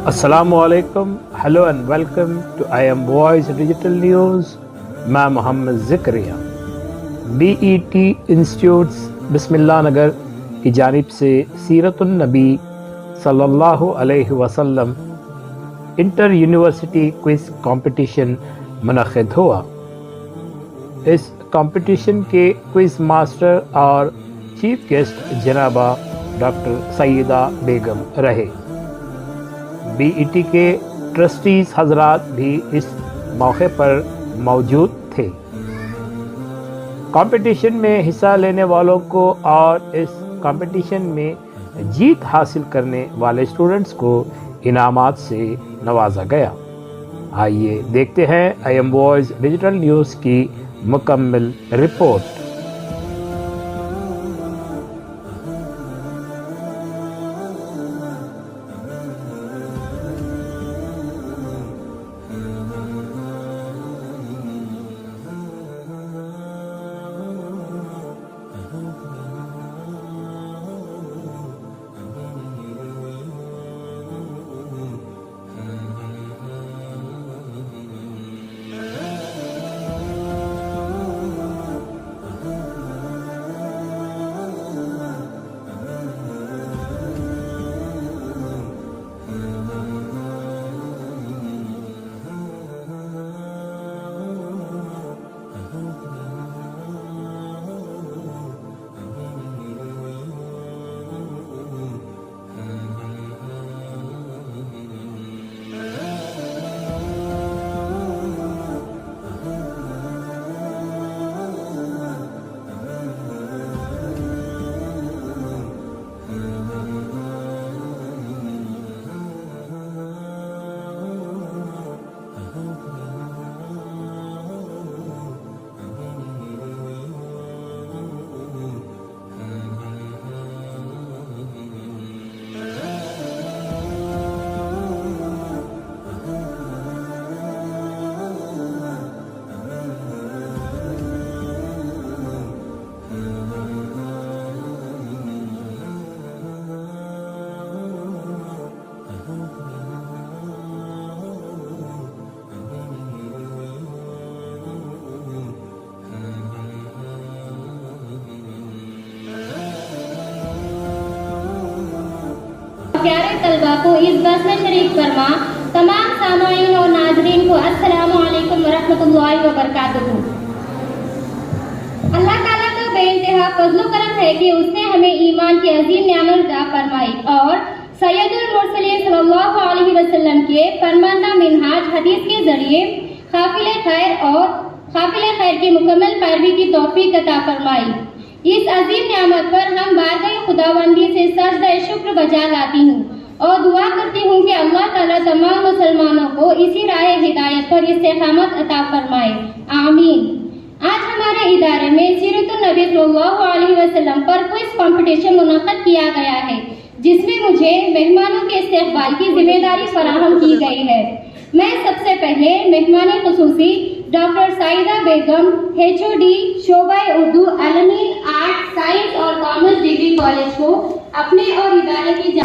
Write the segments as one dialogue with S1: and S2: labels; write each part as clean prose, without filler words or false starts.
S1: السلام علیکم. Hello and welcome to I M Voice Digital News. میں Mohammad Zakariya. B E T institutes Bismillah Nagar کی جانب سے سیرت النبی صلی اللہ علیہ وسلم انٹر یونیورسٹی کوئز کمپٹیشن منعقد ہوا. اس کمپٹیشن کے کوئز ماسٹر اور چیف گیسٹ جنابہ ڈاکٹر سیدہ بیگم رہے. بی ای ٹی کے ٹرسٹیز حضرات بھی اس موقع پر موجود تھے. کمپٹیشن میں حصہ لینے والوں کو اور اس کمپٹیشن میں جیت حاصل کرنے والے اسٹوڈنٹس کو انعامات سے نوازا گیا. آئیے دیکھتے ہیں I M Voice Digital News کی مکمل رپورٹ.
S2: پیارے طلباء کو اس بس میں شریک فرما. تمام سامعین اور ناظرین کو السلام علیکم ورحمۃ اللہ وبرکاتہ. اللہ تعالیٰ کا بے انتہا فضل و کرم ہے کہ اس نے ہمیں ایمان کی عظیم نعمت عطا فرمائی اور سید المرسلین صلی اللہ علیہ وسلم کے فرماندہ منہاج حدیث کے ذریعے قافل خیر کی مکمل پیروی کی توفیق عطا فرمائی. اس عظیم نعمت پر ہم بارگاہ خداوندی سے سجدہ شکر بجا لاتی ہوں اور دعا کرتی ہوں کہ اللہ تعالیٰ تمام مسلمانوں کو اسی راہ ہدایت پر استقامت عطا فرمائے. آمین. آج ہمارے ادارے میں سیرت النبی صلی اللہ علیہ وسلم پر کوئز کمپٹیشن منعقد کیا گیا ہے جس میں مجھے مہمانوں کے استقبال کی ذمہ داری فراہم کی گئی ہے. میں سب سے پہلے مہمان خصوصی ڈاکٹر سیدہ بیگم HOD شعبہ اردو الامین آرٹ سائنس اور کامرس ڈگری کالج کو اپنے اور ادارے کی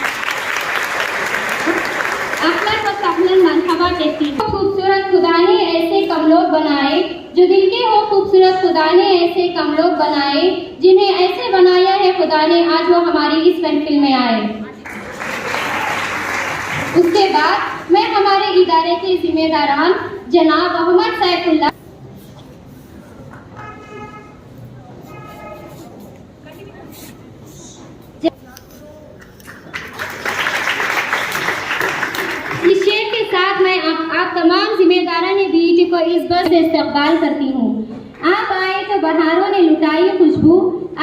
S2: مرحبا کہتی ہوں. خوبصورت خدا نے ایسے کم لوگ بنائے جو دل کے ہو. خوبصورت خدا نے ایسے کم لوگ بنائے جنہیں ایسے بنایا ہے خدا نے آج وہ ہماری اس محفل میں آئے. اس کے بعد میں ہمارے ادارے کے ذمہ داران جناب محمد سیف اللہ اس شعر کے ساتھ میں آپ تمام ذمہ داران BET کو اس بس سے استقبال کرتی ہوں. آپ آئے تو بہاروں نے لٹائی خوشبو,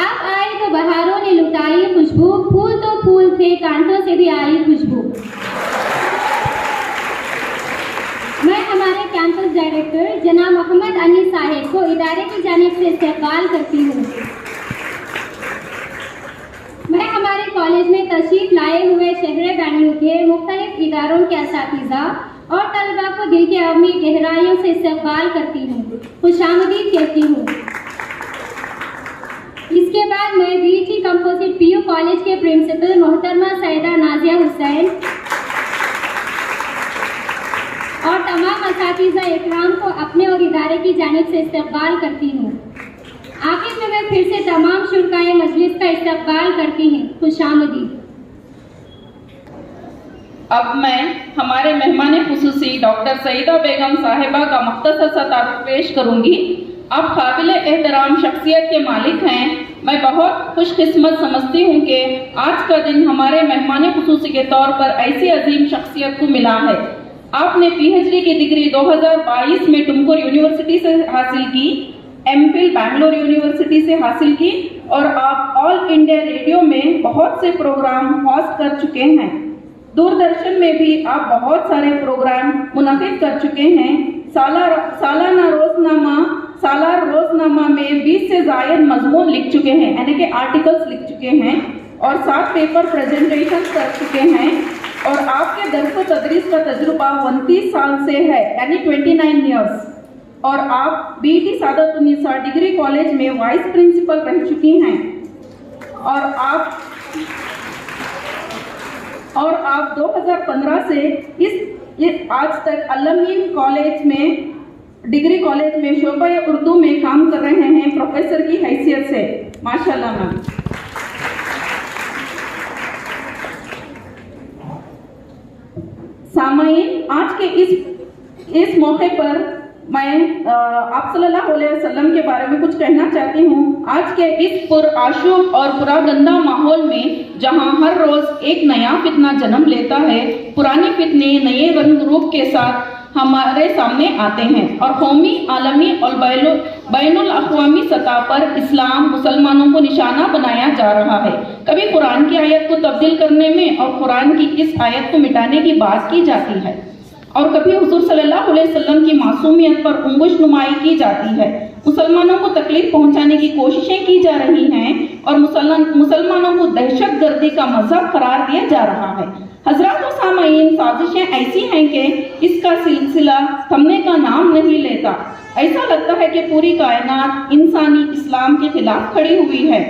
S2: آپ آئے تو بہاروں نے لٹائی خوشبو, پھول تو پھول تھے کانٹوں سے بھی آئی خوشبو. میں ہمارے کیمپس ڈائریکٹر جناب محمد انیس صاحب کو ادارے کی جانب سے استقبال کرتی ہوں. میں ہمارے کالج میں تشریف لائے ہوئے شہر بنگلور کے مختلف اداروں کے اساتذہ اور طلباء کو دل کے عوامی گہرائیوں سے استقبال کرتی ہوں, خوش آمدید کہتی ہوں. اس کے بعد میں BET کمپوزٹ PU کالج کے پرنسپل محترمہ سیدہ نازیہ حسین اساتذہ اکرام کو اپنے اور ادارے کی جانب سے استقبال کرتی ہوں۔ آخر میں پھر سے تمام شرکائے مجلس کا استقبال کرتی ہوں۔ خوش آمدید۔
S3: اب میں ہمارے مہمان خصوصی ڈاکٹر سعیدہ بیگم صاحبہ کا مختصر سا تعارف پیش کروں گی۔ آپ قابل احترام شخصیت کے مالک ہیں۔ میں بہت خوش قسمت سمجھتی ہوں کہ آج کا دن ہمارے مہمان خصوصی کے طور پر ایسی عظیم شخصیت کو ملا ہے۔ آپ نے پی ایچ ڈی کی ڈگری 2022 میں ٹمکور یونیورسٹی سے حاصل کی، ایم فل بنگلور یونیورسٹی سے حاصل کی، اور آپ آل انڈیا ریڈیو میں بہت سے پروگرام ہوسٹ کر چکے ہیں۔ دوردرشن میں بھی آپ بہت سارے پروگرام منعقد کر چکے ہیں۔ سالانہ روزنامہ میں 20 سے زائد مضمون لکھ چکے ہیں، یعنی کہ آرٹیکلز لکھ چکے ہیں، اور 7 پیپر پریزنٹیشن کر چکے ہیں، اور آپ کے درس و تدریس کا تجربہ 29 سال سے ہے، یعنی 29 ایئرس، اور آپ بی ٹی سعادت النساء ڈگری کالج میں وائس پرنسپل رہ چکی ہیں، اور آپ 2015 سے آج تک الامین کالج میں ڈگری کالج میں شعبہ اردو میں کام کر رہے ہیں پروفیسر کی حیثیت سے۔ ماشاءاللہ میم۔ سامعین، آج کے اس موقع پر میں آپ صلی اللہ علیہ وسلم کے بارے میں کچھ کہنا چاہتی ہوں۔ آج کے اس پرآشوب اور پراگندہ ماحول میں جہاں ہر روز ایک نیا فتنہ جنم لیتا ہے، پرانے فتنے نئے رنگ روپ کے ساتھ ہمارے سامنے آتے ہیں، اور قومی، عالمی اور بین الاقوامی سطح پر اسلام مسلمانوں کو نشانہ بنایا جا رہا ہے۔ کبھی قرآن کی آیت کو تبدیل کرنے میں اور قرآن کی اس آیت کو مٹانے کی بات کی جاتی ہے، اور کبھی حضور صلی اللہ علیہ وسلم کی معصومیت پر انگش نمائی کی جاتی ہے۔ مسلمانوں کو تکلیف پہنچانے کی کوششیں کی جا رہی ہیں، اور مسلمانوں کو دہشت گردی کا مذہب قرار دیا جا رہا ہے۔ حضرات و سامعین، سازشیں ایسی ہیں کہ اس کا سلسلہ تھمنے کا نام نہیں لیتا۔ ایسا لگتا ہے کہ پوری کائنات انسانی اسلام کے خلاف کھڑی ہوئی ہے،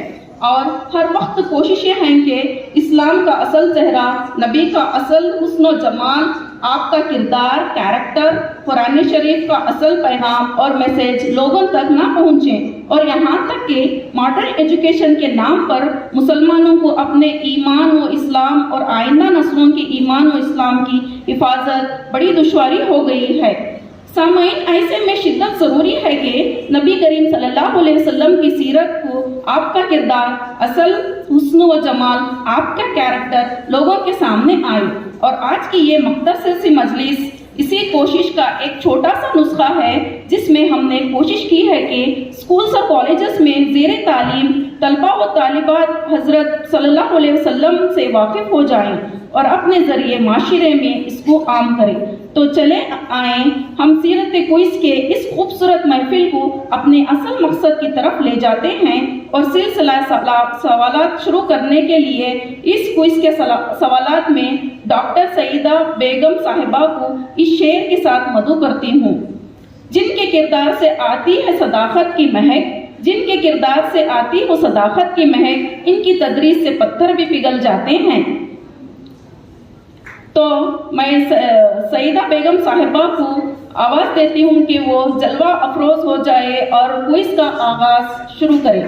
S3: اور ہر وقت کوششیں ہیں کہ اسلام کا اصل چہرہ، نبی کا اصل حسن و جمال، آپ کا کردار، کیریکٹر، قرآن شریف کا اصل پیغام اور میسیج لوگوں تک نہ پہنچیں، اور یہاں تک کہ ماڈرن ایجوکیشن کے نام پر مسلمانوں کو اپنے ایمان و اسلام اور آئندہ نسلوں کی ایمان و اسلام کی حفاظت بڑی دشواری ہو گئی ہے۔ سامعین، ایسے میں شدت ضروری ہے کہ نبی کریم صلی اللہ علیہ وسلم کی سیرت کو، آپ کا کردار، اصل حسن و جمال، آپ کا کیریکٹر لوگوں کے سامنے آئے، اور آج کی یہ مختصر سی مجلس اسی کوشش کا ایک چھوٹا سا نسخہ ہے، جس میں ہم نے کوشش کی ہے کہ اسکولز اور کالجز میں زیر تعلیم طلبہ و طالبات حضرت صلی اللہ علیہ وسلم سے واقف ہو جائیں، اور اپنے ذریعے معاشرے میں اس کو عام کریں۔ تو چلے آئیں ہم سیرت کوئز کے اس خوبصورت محفل کو اپنے اصل مقصد کی طرف لے جاتے ہیں، اور سلسلہ سوالات شروع کرنے کے لیے اس کوئز کے سوالات میں ڈاکٹر سعیدہ بیگم صاحبہ کو اس شعر کے ساتھ مدعو کرتی ہوں۔ جن کے کردار سے آتی ہے صداقت کی مہک، جن کے کردار سے آتی ہو صداقت کی مہک، ان کی تدریس سے پتھر بھی پگھل جاتے ہیں۔ تو میں سعیدہ بیگم صاحبہ کو آواز دیتی ہوں کہ وہ جلوہ افروز ہو جائے اور کوئز کا آغاز شروع کرے۔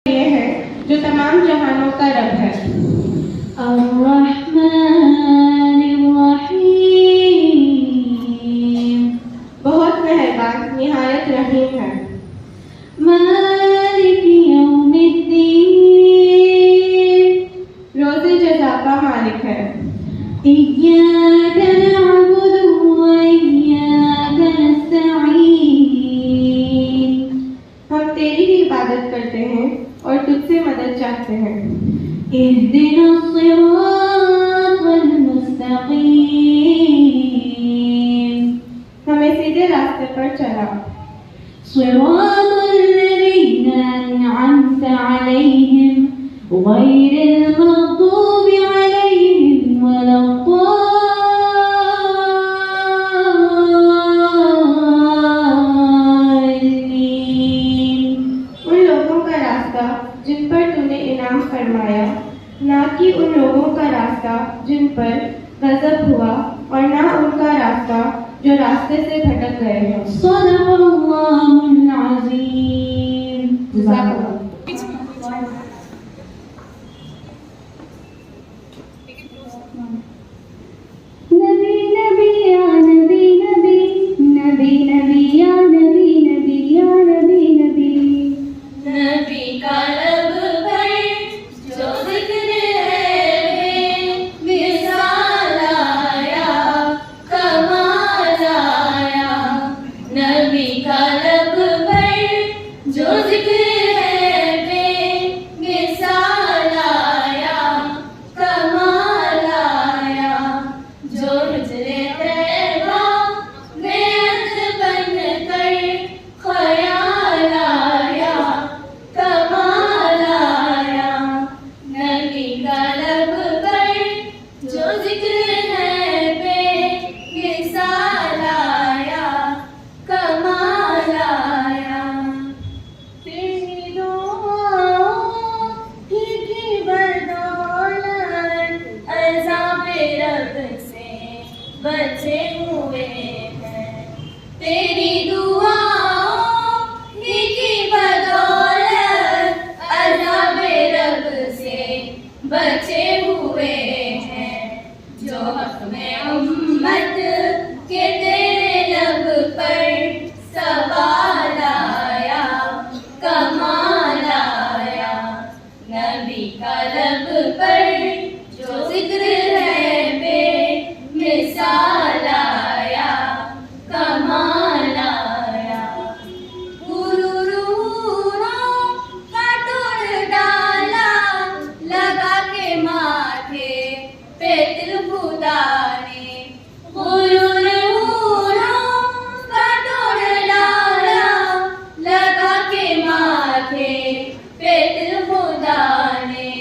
S4: یہ ہے جو تمام جہانوں کا رب ہے۔
S2: الرحمن الرحیم،
S4: بہت مہربان، نہایت رحیم ہے۔
S2: مالک یوم الدین،
S4: روز جزا کا مالک ہے۔
S2: ایاک نعبد و ایاک نستعین،
S4: ہم تیری ہی عبادت کرتے ہیں اور تجھ سے مدد چاہتے ہیں۔
S2: اہدنا الصراط المستقیم،
S4: ہمیں سیدھے راستے پر چلا۔
S2: صراط الذین انعمت علیہم غیر المغضوب علیہم ولا الضالین،
S4: ان لوگوں کا راستہ جن پر تو نے انعام فرمایا، نہ کہ ان لوگوں کا راستہ جن پر غضب ہوا और ना उनका रास्ता जो रास्ते से भटक गए हैं।
S5: सदक़ल्लाहुल अज़ीम।
S4: जज़ाकल्लाह।
S2: नबी नबी या नबी नबी, नबी नबी या नबी नबी या नबी नबी।
S5: नबी का लब पर जो जिक्र है विसाल आया कमाल आया। नबी का लब पर जो जिक्र है विसाल आया कमाल आया। जो हिजरे तैबा में अद बन कर ख्याल आया कमाल आया। नबी का लब पर जो जिक्र है बेमिसाल आया कमाल आया। तेरी दुआओं की बदौलत अज़ाबे रब से बचे हुए हैं। तेरी दुआओं की बदौलत अज़ाबे रब से बचे हुए हैं। जो हक़ में उम्मत के तेरे लब पर सवाल आया कमाल आया। नबी का लब पर जो जिक्र है बेमिसाल आया कमाल आया। गुरूरों का तोड़ डाला लगा के माथे पे तिल खुदा ने। गुरूरों का तोड़ डाला लगा के माथे पे तिल खुदा ने।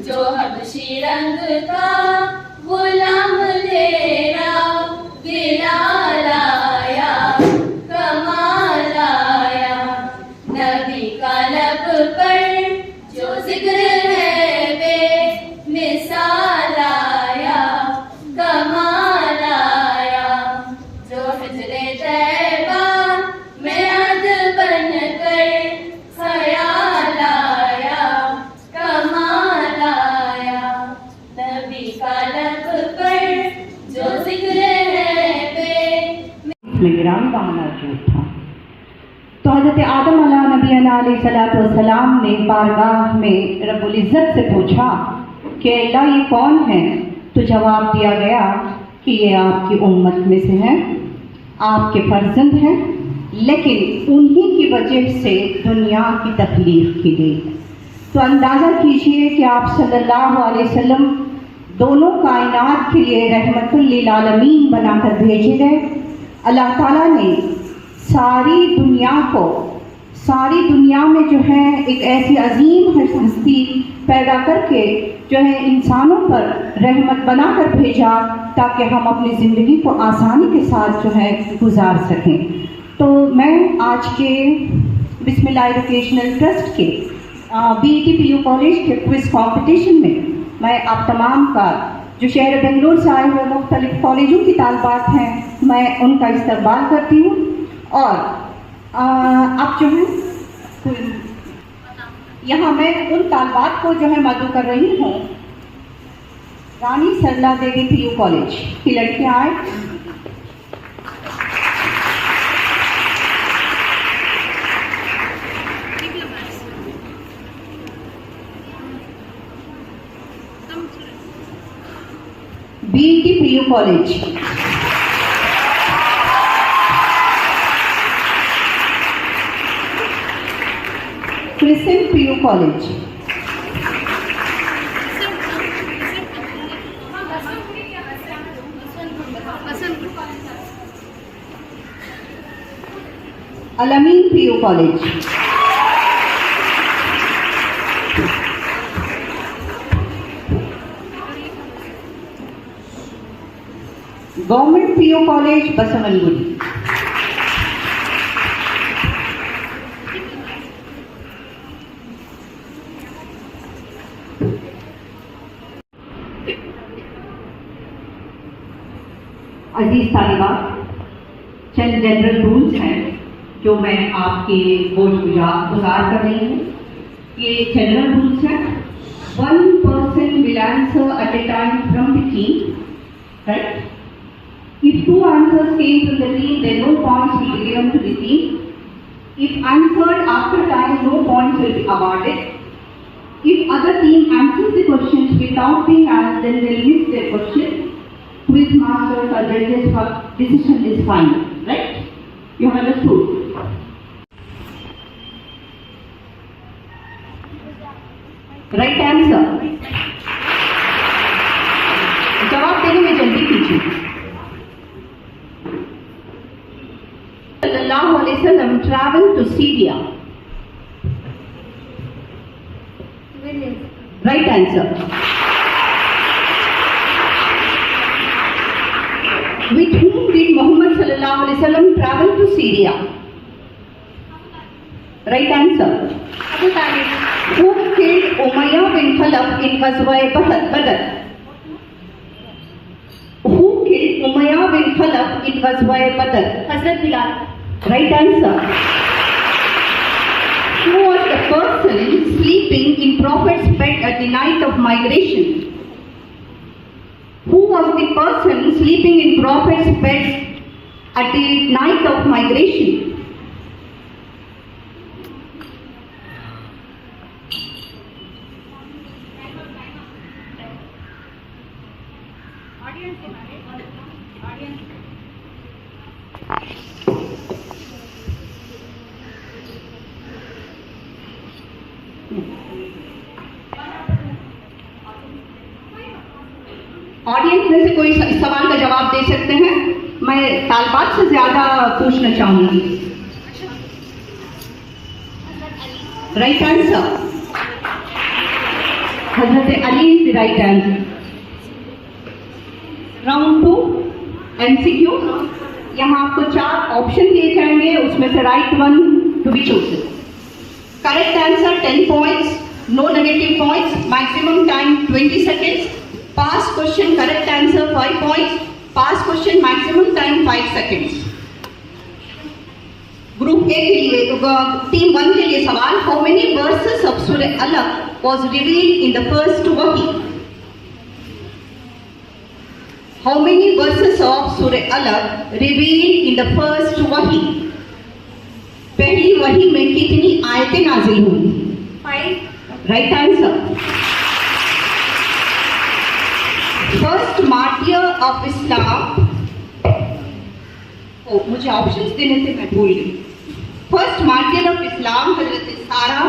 S5: जो हबशी रंग का गुलाम तेरा बिलाल आया कमाल आया। नबी का लब पर जो जिक्र है बेमिसाल आया कमाल आया। जो हिजरे तैबा में अद बन कर ख्याल आया कमाल आया। नबी का लब पर जो जिक्र है
S6: में गिरान बहाना जो था। तो हज़रत आदम अलैहिस्सलाम ने बारगाह में रब्बुल इज़्ज़त से पूछा कि अल्लाह ये कौन है? तो जवाब दिया गया कि ये आपकी उम्मत में से हैं, आपके फर्जंद हैं, लेकिन उन्हीं की वजह से दुनिया की तकलीफ की गई। तो अंदाज़ा कीजिए कि आप सल्लल्लाहु अलैहि वसल्लम दोनों कायनात के लिए रहमतुल लिल आलमीन बनाकर भेजे गए। अल्लाह ताला ने सारी दुनिया में जो है एक ऐसी अजीम हस्ती पैदा करके जो है इंसानों पर रहमत बनाकर भेजा ताकि हम अपनी ज़िंदगी को आसानी के साथ जो है गुजार सकें। तो मैं आज के बिस्मिल्लाह एजुकेशनल ट्रस्ट के BET PU कॉलेज के क्विज़ कॉम्पिटिशन में मैं आप तमाम का जो शहर बेंगलुरु से आए हुए मुख्तलिफ कॉलेजों की तालबात हैं मैं उनका इस्तकबाल करती हूँ। और अब जो है यहाँ मैं उन तालबात को जो है मदू कर रही हूँ। रानी सरला देवी PU कॉलेज की लड़कियाँ आए। BET PU college, Crescent PU college, Al Ameen PU college, government PU college Basavanagudi, Aziz Talibat, चंद जनरल रूल्स हैं जो मैं आपके बोझ गुजार कर रही हूँ। ये जनरल रूल्स हैं। 1 person will answer at a time from the team, right? If 2 answers came from the team, then no points will be given to the team. If answered after time, no points will be awarded. If other team answers the questions without being asked, then they'll miss their question. Quiz masters or judges for decision is final, right? You have understood? Right answer. जवाब देने में जल्दी कीजिए। सल्लल्लाहु अलैहि वसल्लम traveled to Syria. Right answer. With whom did Muhammad sallallahu alaihi wasallam travel to Syria? Right answer.
S2: Abu Talib.
S6: Who killed Umayyah bin Khalaf in Ghazwa Badr? Who killed Umayyah bin Khalaf in Ghazwa Badr?
S2: Hazrat Bilal.
S6: Right answer. Who was the person sleeping in Prophet's bed at the night of migration? Who was the person sleeping in Prophet's bed at the night of migration? Audience में से कोई इस सवाल का जवाब दे सकते हैं? मैं तालिबात से ज्यादा पूछना चाहूंगी। Right answer. Hazrat Ali is the right answer. Round 2 MCQ. यहाँ आपको 4 ऑप्शन दिए जाएंगे, उसमें से right one to be chosen. Correct answer 10 points, no negative points, maximum time 20 seconds. Pass question correct answer 5 points, pass question maximum time 5 seconds. Group A के लिए team 1 के लिए सवाल, how many verses of Surah Alaq was revealed in the first वही? How many verses of Surah Alaq revealed in the first वही? पहली वही में कितनी आयतें नाजिल हुई?
S2: 5.
S6: Right answer. First martyr of Islam, मुझे ऑप्शंस देने थे, मैं भूल गई। फर्स्ट मार्टियर ऑफ इस्लाम हजरत सारा,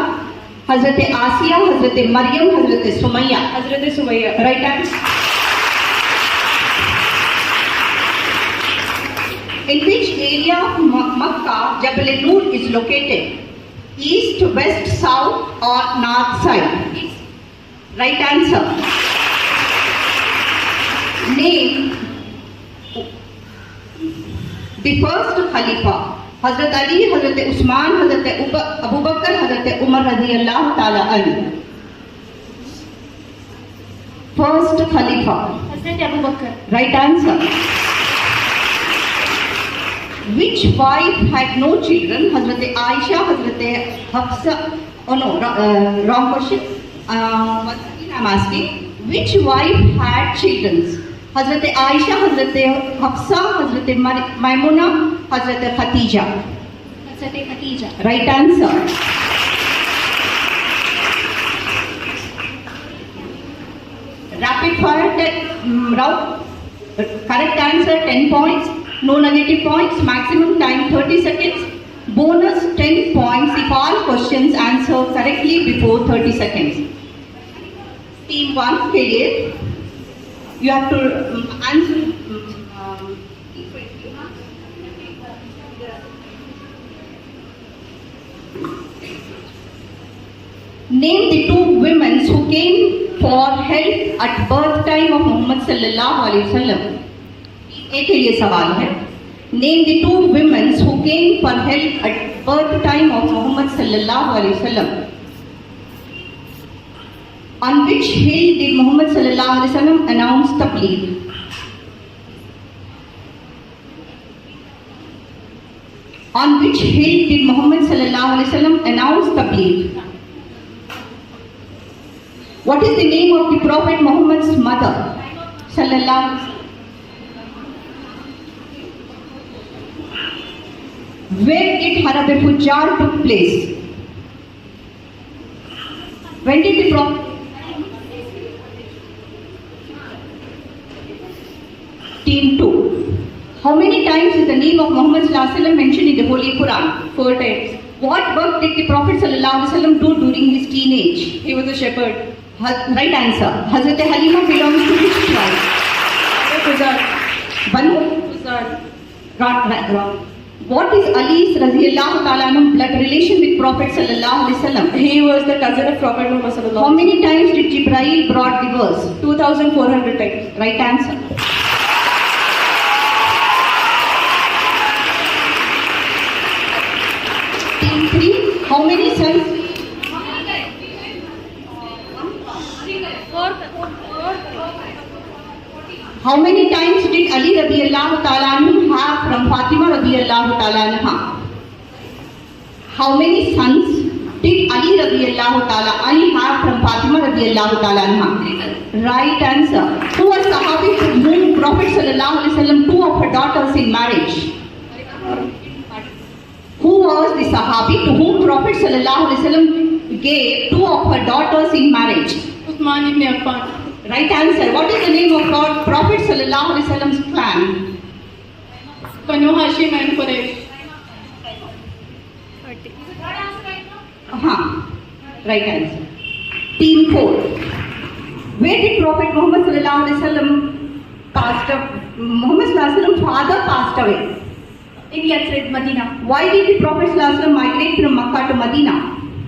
S6: हजरत आसिया, हजरत मरियम, हजरत सुमैया?
S3: हजरत Sumaiya.
S6: Right answer. In which area of Makkah Jabal Nur is located? East, west, south or north side? Right answer. Name the first Khalifa. Hazrat Ali, Hazrat Usman, Hazrat Abu Bakr, Hazrat Umar radiyallahu ta'ala anhu. First Khalifa.
S2: Hazrat Abu Bakr.
S6: Right answer. Which wife had no children? Hazrat Aisha, Hazrat Hafsa. Oh no, wrong question. Once again I'm asking, which wife had children? Hazrat Aisha, Hazrat Hafsa, Hazrat Maimuna, Hazrat Khatija?
S2: Hazrat Khadija.
S6: Right answer. Rapid fire round. Correct answer 10 points, no negative points, maximum time 30 seconds, bonus 10 points if all questions answered correctly before 30 seconds. Team 1 के लिए you have to answer name the 2 women who came for help at birth time of Muhammad sallallahu alaihi wasallam. एक के लिए सवाल है, name the 2 women who came for help at birth time of Muhammad sallallahu alaihi wasallam. On which hill did Muhammad sallallahu alaihi wasallam announce tabligh? On which hill did Muhammad sallallahu alaihi wasallam announce the belief? What is the name of the Prophet Muhammad's mother? Sallallahu alaihi wasallam. Where did Harab al-Fujjar took place? When did the Prophet? Team 2. How many times is the name of Muhammad sallallahu alaihi wasallam mentioned in the Holy Quran?
S3: 4 times.
S6: What work did the Prophet sallallahu alaihi wasallam do during his teenage?
S3: He was a shepherd.
S6: Right answer. Hazrat Halima belongs to which tribe?
S3: Khuzar.
S6: Banu?
S3: Khuzar.
S6: Wrong. What is Ali's radhiyallahu ta'ala anhu blood relation with Prophet sallallahu alaihi wasallam?
S3: He was the cousin of Prophet Muhammad sallallahu
S6: How many times did Jibreel brought the verse?
S3: 2400 times.
S6: Right answer. Team 3. How many sons? How many times did Ali radiyallahu ta'ala anhu have from Fatima radiyallahu ta'ala anha? How many sons did Ali radiyallahu ta'ala anhu have from Fatima radiyallahu ta'ala anha? Right answer. Who was Sahabi to whom Prophet sallallahu alaihi wasallam two of her daughters in marriage? Who was the Sahabi to whom Prophet sallallahu alaihi wasallam gave two of her daughters in marriage?
S3: Uthman ibn Affan.
S6: Right answer. What is the name of Prophet sallallahu alaihi wasallam's clan?
S3: Banu Hashim and Quraysh.
S6: Right answer. Team 4. Where did Prophet Muhammad sallallahu alaihi wasallam Muhammad sallallahu alaihi wasallam father passed away?
S5: In Yathrib, Medina.
S6: Why did the Prophet sallallahu alaihi wasallam migrate from Makkah to Medina?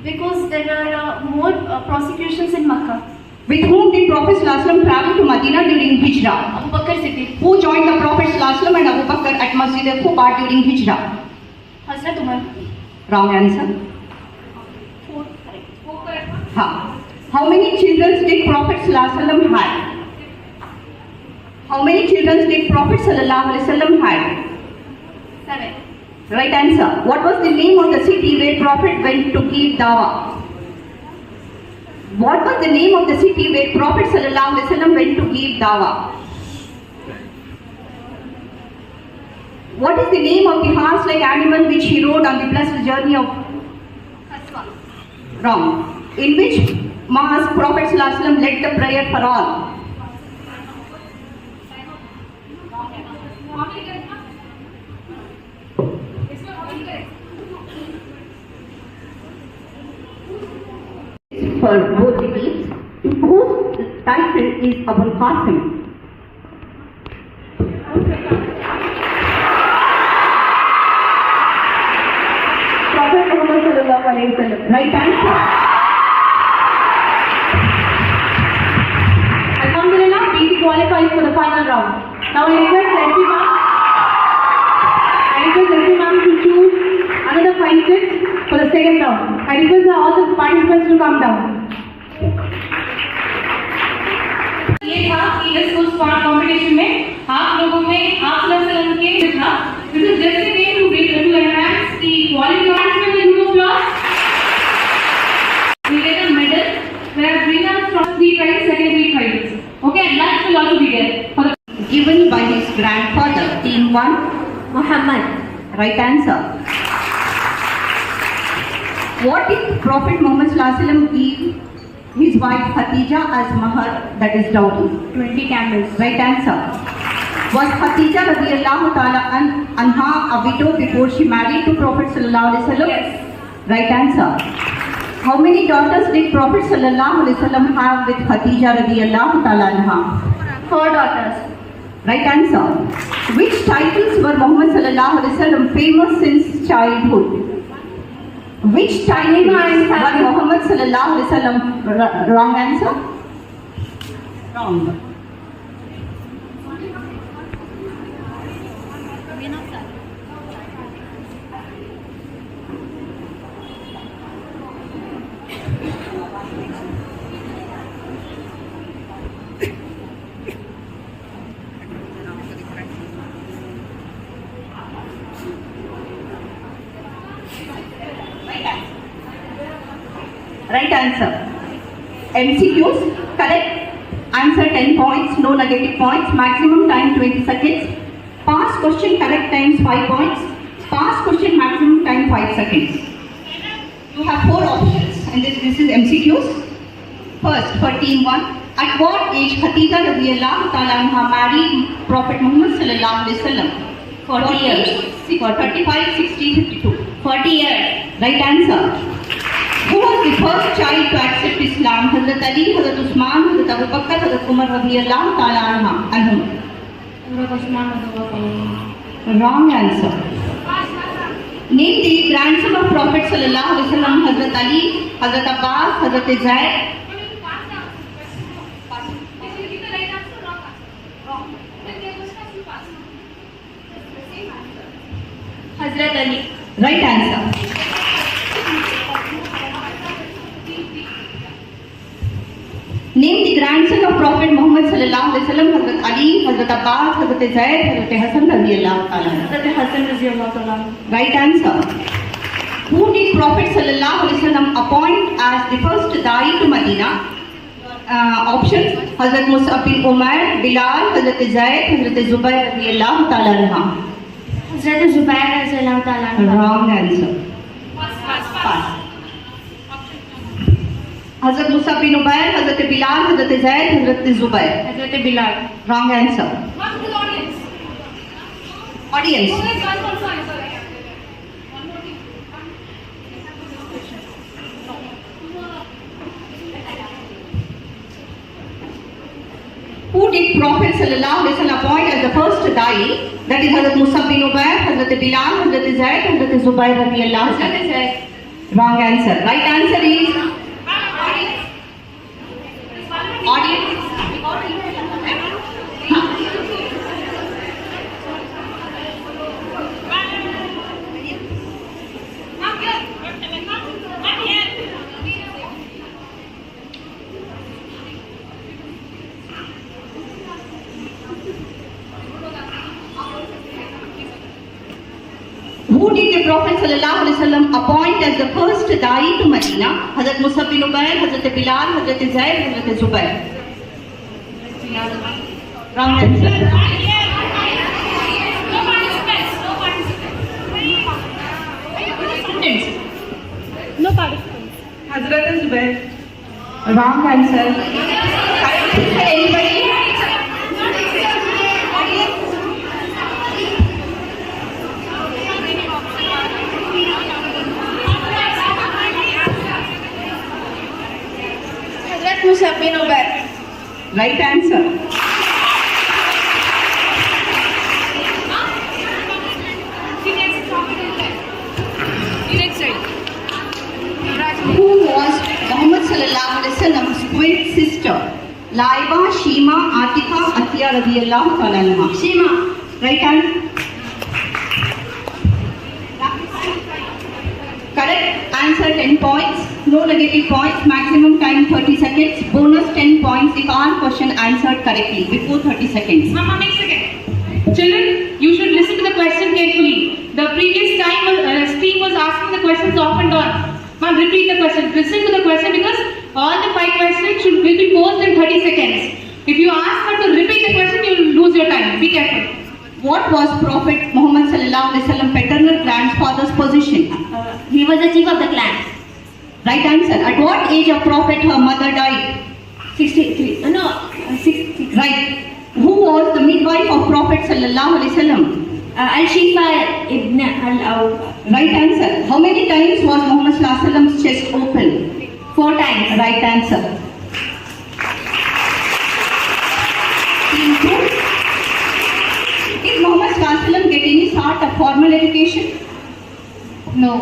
S5: Because there are more prosecutions in Makkah.
S6: With whom did Prophet sallallahu alaihi wasallam travel to Medina during Hijrah?
S5: Abu Bakr Siddiq.
S6: Who joined the Prophet sallallahu alaihi wasallam and Abu Bakr at Masjid al-Quba during Hijrah?
S5: Hazrat Umar.
S6: Wrong answer.
S5: 4. Correct.
S6: How many children did Prophet sallallahu alaihi wasallam have? How many children did Prophet sallallahu alaihi wasallam have?
S5: 7.
S6: Right answer. What was the name of the city where Prophet went to give dawah? What was the name of the city where Prophet sallallahu alaihi wasallam went to give dawah? What is the name of the horse-like animal which he rode on the blessed journey of?
S5: Qaswa.
S6: Wrong. In which mosque Prophet sallallahu alaihi wasallam led the prayer for all? For both the teams, whose title is Abul Qasim.
S3: Prophet Muhammad sallallahu alaihi wasallam.
S6: Right answer.
S3: Alhamdulillah, BT qualifies for the final round. Now I request Leslie ma'am to choose another 5 sets for the second round. I request all the participants to come down.
S7: ये था कि इस उस competition में आप लोगों में आप लोगों के था this is just a way to enhance the quality of participant with no applause we get a medal where winners from 3 prize secondary prizes okay and lunch will also be there for the
S6: Given by his grandfather. Team 1.
S5: Muhammad.
S6: Right answer. What did Prophet Muhammad sallallahu alaihi wasallam give his wife Khatija as mahar, that is dowry?
S5: 20 camels.
S6: Right answer. Was Khatija radiyallahu ta'ala anha a widow before she married to Prophet sallallahu alaihi wasallam?
S5: Yes.
S6: Right answer. How many daughters did Prophet sallallahu alaihi wasallam have with Khatija radiyallahu ta'ala anha?
S5: 4 daughters.
S6: Right answer. Which titles were Muhammad sallallahu alaihi wasallam famous since childhood? Which titles were Muhammad sallallahu alaihi wasallam? Wrong answer. Wrong. Right answer. MCQs, correct answer 10 points, no negative points, maximum time 20 seconds. Past question correct times 5 points. Past question maximum time 5 seconds. You have 4 options and this is MCQs. First, for team 1, at what age Khadija radiyallahu ta'ala anha married Prophet Muhammad sallallahu alaihi wasallam?
S2: 40 years.
S6: 35, 60, 52.
S2: 40 years.
S6: Right answer. Who was the first child to accept Islam? Hazrat Ali, Hazrat Usman, Hazrat Abu Bakr, Hazrat Umar radiyallahu ta'ala anhum. Wrong answer. Name the grandson of Prophet sallallahu alaihi wasallam. Hazrat Ali, Hazrat Abbas, Hazrat Zaid.
S2: Hazrat Ali.
S6: Right answer. Name the grandson of Prophet Muhammad sallallahu alaihi wasallam. Hazrat Ali, Hazrat Abbas, Hazrat Zaid, Hazrat Hassan radiyallahu ta'ala.
S2: Hazrat Hassan radiyallahu ta'ala.
S6: Right answer. Who did Prophet sallallahu alaihi wasallam appoint as the first da'i to Medina? Options: Hazrat Mus'ab bin Umair, Bilal, Hazrat Zaid, Hazrat Zubair radiyallahu ta'ala anha.
S2: Hazrat Zubair radiyallahu ta'ala.
S6: Wrong answer. Pass. Hazrat Mus'ab bin Umair, Hazrat Bilal, Hazrat Zaid, Hazrat Zubair.
S2: Hazrat Bilal.
S6: Wrong answer. Audience. Who did Prophet sallallahu alaihi wasallam appoint as the first da'i? That is Hazrat Mus'ab bin Umair, Hazrat Bilal, Hazrat Zaid, Hazrat Zubair radiyallahu ta'ala. Wrong answer. Right answer is audience. Who did the Prophet sallallahu alaihi wasallam appoint as the first da'i to Medina? Hazrat Mus'ab bin Umair, Hazrat Bilal, Hazrat Zaid, Hazrat Zubair. Wrong answer.
S2: No participants.
S3: Hazrat Zubair.
S6: Wrong answer. Anybody?
S2: Hazrat Mus'ab bin Umair.
S6: Right answer. Who was Muhammad sallallahu alaihi wasallam's twin sister? Laiba, Shima, Atika, Atiya radiyallahu ta'ala anha.
S2: Shima.
S6: Right answer. Correct answer 10 points, no negative points, maximum time 30 seconds, bonus 10 points if all question answered correctly before 30 seconds.
S7: Mama, make second. Children, you should listen to the question carefully. The previous time stream was asking the questions off and on. Ma'am, repeat the question. Listen to the question because all the 5 questions will be posed in 30 seconds. If you ask her to repeat the question, you will lose your time. Be careful.
S6: What was Prophet Muhammad sallallahu alaihi wasallam paternal grandfather's position?
S2: He was the chief of the clan.
S6: Right answer. At what age of Prophet her mother died?
S2: 63. No. 6.
S6: Right. Who was the midwife of Prophet sallallahu alaihi wasallam?
S2: Al-Shifa ibn al-Awf.
S6: Right answer. How many times was Muhammad sallallahu alaihi wasallam's chest open?
S2: 4 times.
S6: Right answer. Team 2. Did Muhammad sallallahu alaihi wasallam get any sort of formal education? No.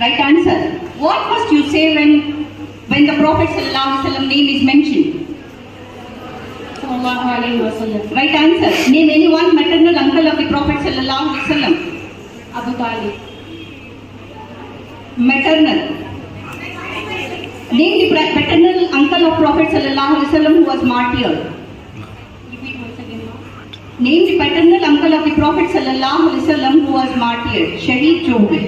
S6: Right answer. What must you say when the Prophet sallallahu alaihi wasallam name is mentioned?
S2: Sallallahu alaihi wasallam.
S6: Right answer. Name any one maternal uncle of the Prophet sallallahu alaihi wasallam.
S2: Abu Talib.
S6: Maternal. Name the paternal uncle of Prophet sallallahu alaihi wasallam who was martyred. Name the paternal uncle of the Prophet sallallahu alaihi wasallam who was martyred. Shaheed jo hue.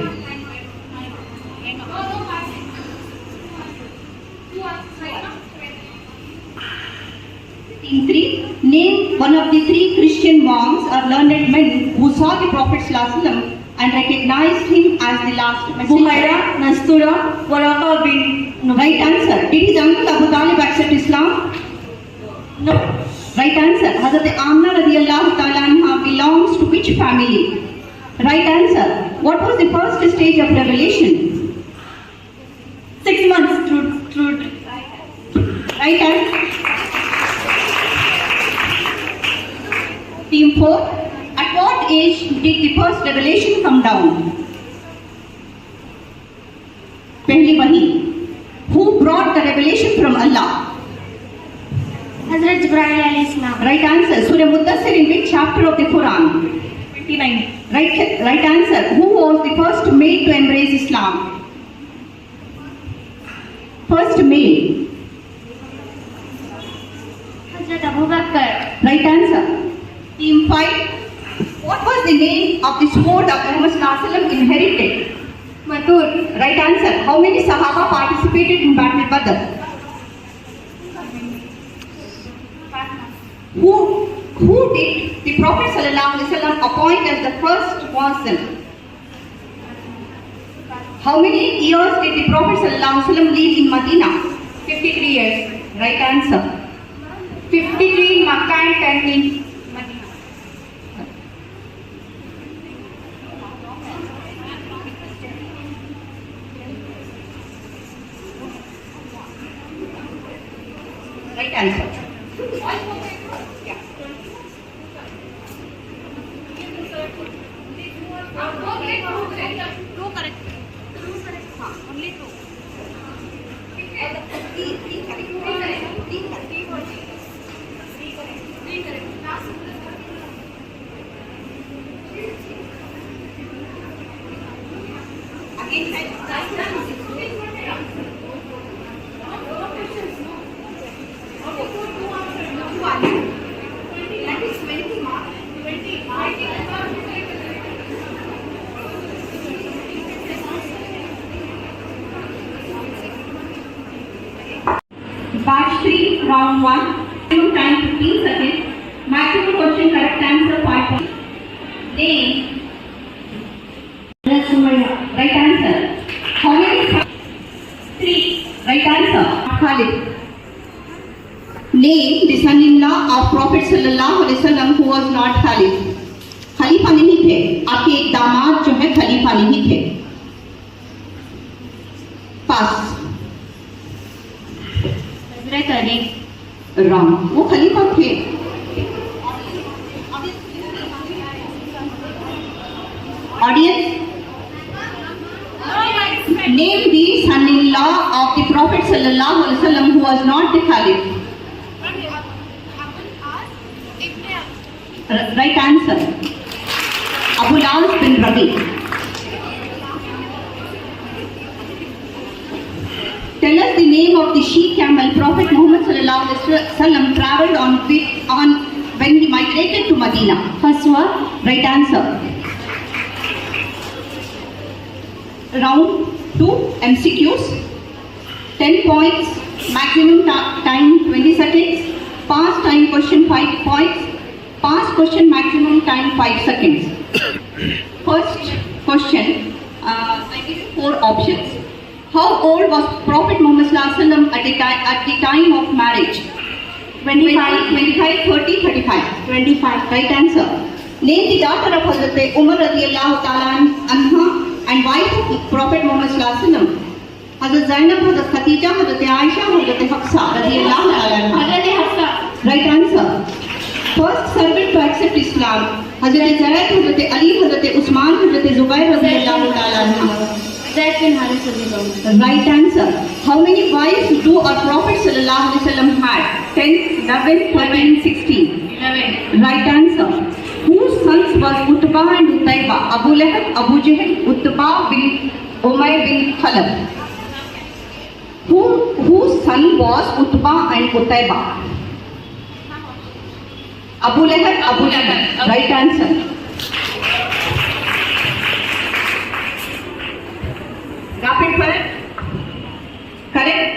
S6: Team 3. Name one of the 3 Christian monks or learned men who saw the Prophet ﷺ and recognized him as the last messenger.
S5: Buhaira, Nastura, Waraka bin.
S6: Right answer. Did his uncle Abu Talib accept Islam?
S5: No.
S6: Right answer. Hazrat Amna radiyallahu ta'ala anha belongs to which family? Right answer. What was the first stage of revelation?
S5: 6 months. True.
S6: Right answer. Team 4. At what age did the first revelation come down? Pehli wahi. Who brought the revelation from Allah?
S2: Hazrat Jibreel alayhi salam.
S6: Right answer. Surah Muddassir in which chapter of the Quran?
S5: 29.
S6: Right answer. Who was the first male to embrace Islam? First male.
S2: Hazrat Abu Bakr.
S6: Right answer. Team 5. What was the name of the sword of Muhammad Sallallahu Alaihi Wasallam inherited?
S2: Matur.
S6: Right answer. How many Sahaba participated in Battle Badr? Who did the Prophet Sallallahu Alaihi Wasallam appoint as the first Muslim? How many years did the Prophet Sallallahu Alaihi Wasallam live in Medina?
S5: 53 years.
S6: Right answer.
S5: 53 in Makkah and 10 in Medina.
S6: Right answer. Batch 3, round 1. Maximum time 15 seconds. Maximum question correct answer 5 points. Name. Right answer. How many? 3. Right answer. Khalid. Name the son-in-law of Prophet Sallallahu Alaihi Wasallam who was not Khalid. खलीफा नहीं थे. आपके एक दामाद जो है खलीफा नहीं थे. पास.
S2: Hazrat Ali.
S6: Wrong. वो खलीफा थे. Audience. Name the son-in-law of the Prophet Sallallahu Alaihi Wasallam who was not the Khalid. Right answer. Abu Al bin Rabi. Tell us the name of the she-camel Prophet Muhammad Sallallahu Alaihi Wasallam traveled on when he migrated to Medina.
S2: Haswa.
S6: Right answer. Round 2 MCQs. 10 points. Maximum time 20 seconds. Pass time question 5 points. Pass question maximum time 5 seconds. First question. I give you 4 options. How old was Prophet Muhammad Sallallahu Alaihi Wasallam at the time of marriage? 25, 30, 35.
S2: 25.
S6: Right answer. Name the daughter of Hazrat Umar radiyallahu ta'ala anha and wife of Prophet Muhammad Sallallahu Alaihi Wasallam. Hazrat Zainab, Hazrat Khatija, Hazrat Aisha, Hazrat Hafsa radiyallahu ta'ala anha.
S2: Hazrat Hafsa.
S6: Right answer. First servant to accept Islam. Hazrat Zaid, Hazrat Ali, Hazrat Usman, Hazrat Zubair radiyallahu ta'ala anha.
S2: Zaid bin Harith radiyallahu.
S6: Right answer. How many wives do our Prophet Sallallahu Alaihi Wasallam had? 10, 11, 13, 16.
S5: 11.
S6: Right answer. Whose sons was Utbah and Utayba? Abu Lahab, Abu Jahl, Utbah bin Umayr bin Khalaf. Whose son was Utbah and Utayba? Abu Lahab, Abu Lahab. Right answer. Rapid fire. Correct.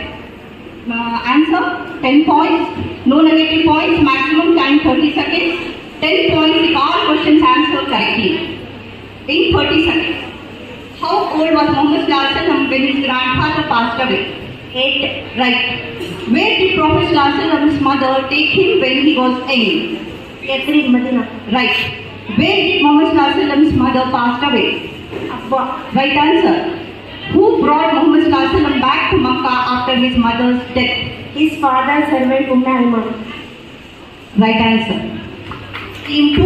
S6: Answer 10 points. No negative points, maximum time 30 seconds. 10 points if all questions answered correctly. In 30 seconds. How old was Muhammad Sallallahu Alaihi Wasallam when his grandfather passed away? 8. Right. Where did Prophet Sallallahu Alaihi Wasallam's mother take him when he was young?
S2: Yathrib, Medina.
S6: Right. Where did Muhammad Sallallahu Alaihi Wasallam's mother passed away?
S2: Abba.
S6: Right answer. Who brought Muhammad Sallallahu Alaihi Wasallam back to Makkah after his mother's death?
S2: His father's servant Umm Ayman.
S6: Right answer. Team 2.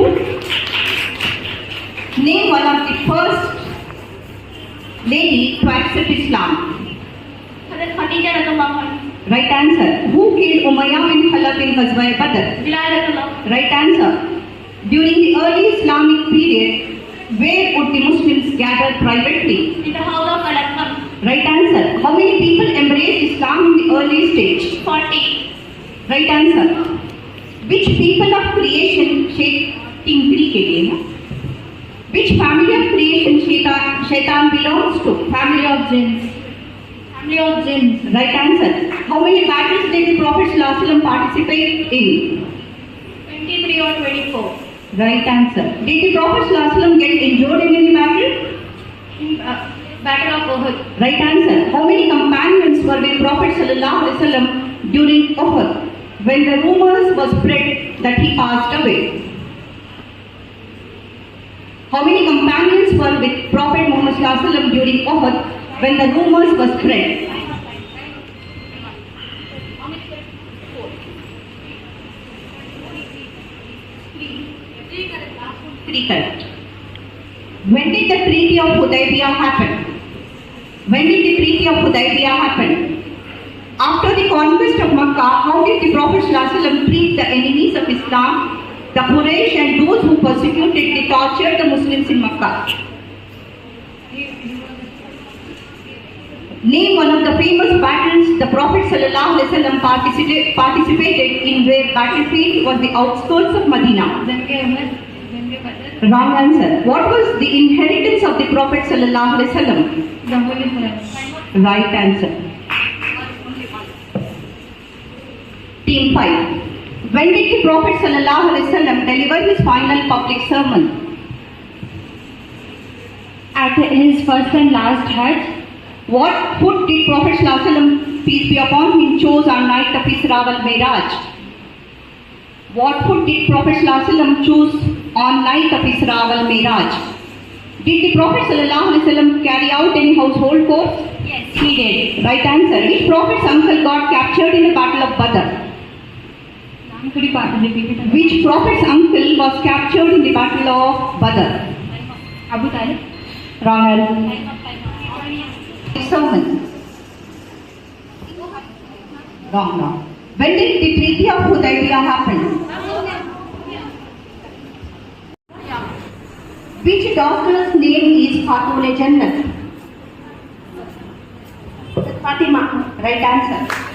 S6: Name one of the first lady to accept Islam.
S2: Hazrat Khadija radhiyallahu anha.
S6: Right answer. Who killed Umayyah bin Khalaf in Ghazwa Badr?
S2: Bilal radhiyallahu.
S6: Right answer. During the early Islamic period, where would the Muslims gather privately?
S2: In the house of Al-Aqsa.
S6: Right answer. How many people embraced Islam in the early stage?
S2: 40.
S6: Right answer. Which people of creation टिंकरी के लिए है? Which family of creation shaitan belongs to? Family of jinns. Family of jinns. Right answer. How many battles did the Prophet Sallallahu Alaihi Wasallam participate in?
S2: 23 or 24.
S6: Right answer. Did the Prophet Sallallahu Alaihi Wasallam get injured in any battle?
S2: Battle of Uhud.
S6: Right answer. How many companions were with Prophet Sallallahu Alaihi Wasallam during Uhud when the rumors were spread that he passed away? How many companions were with Prophet Muhammad Sallallahu Alaihi Wasallam during Uhud when the rumors were spread? Three correct. When did the Treaty of Hudaybiyah happen? When did the Treaty of Hudaybiyah happen? After the conquest of Makkah, how did the Prophet Sallallahu Alaihi Wasallam treat the enemies of Islam, the Quraysh and those who persecuted, they tortured the Muslims in Makkah? Name one of the famous battles the Prophet Sallallahu Alaihi Wasallam participated in where battlefield was the outskirts of Medina. Wrong answer. What was the inheritance of the Prophet Sallallahu Alaihi Wasallam?
S2: The Holy Quran.
S6: Right answer. Team 5. When did the Prophet Sallallahu Alaihi Wasallam deliver his final public sermon?
S2: At his first and last Hajj.
S6: What food did Prophet Sallallahu Alaihi Wasallam, peace be upon him, chose on night of Isra wal Miraj? What food did Prophet Sallallahu Alaihi Wasallam choose on night of Isra wal Miraj? Did the Prophet Sallallahu Alaihi Wasallam carry out any household chores?
S2: Yes,
S6: he did. Right answer. Which Prophet's uncle got captured in the Battle of Badr?
S2: could you repeat it?
S6: Which Prophet's uncle was captured in the Battle of Badr?
S2: Abu Talib.
S6: Wrong answer. Sermon. Wrong. When did the Treaty of Hudaybiyah happen? Which daughter's name is Khatun Jannat? Fatima. Right answer.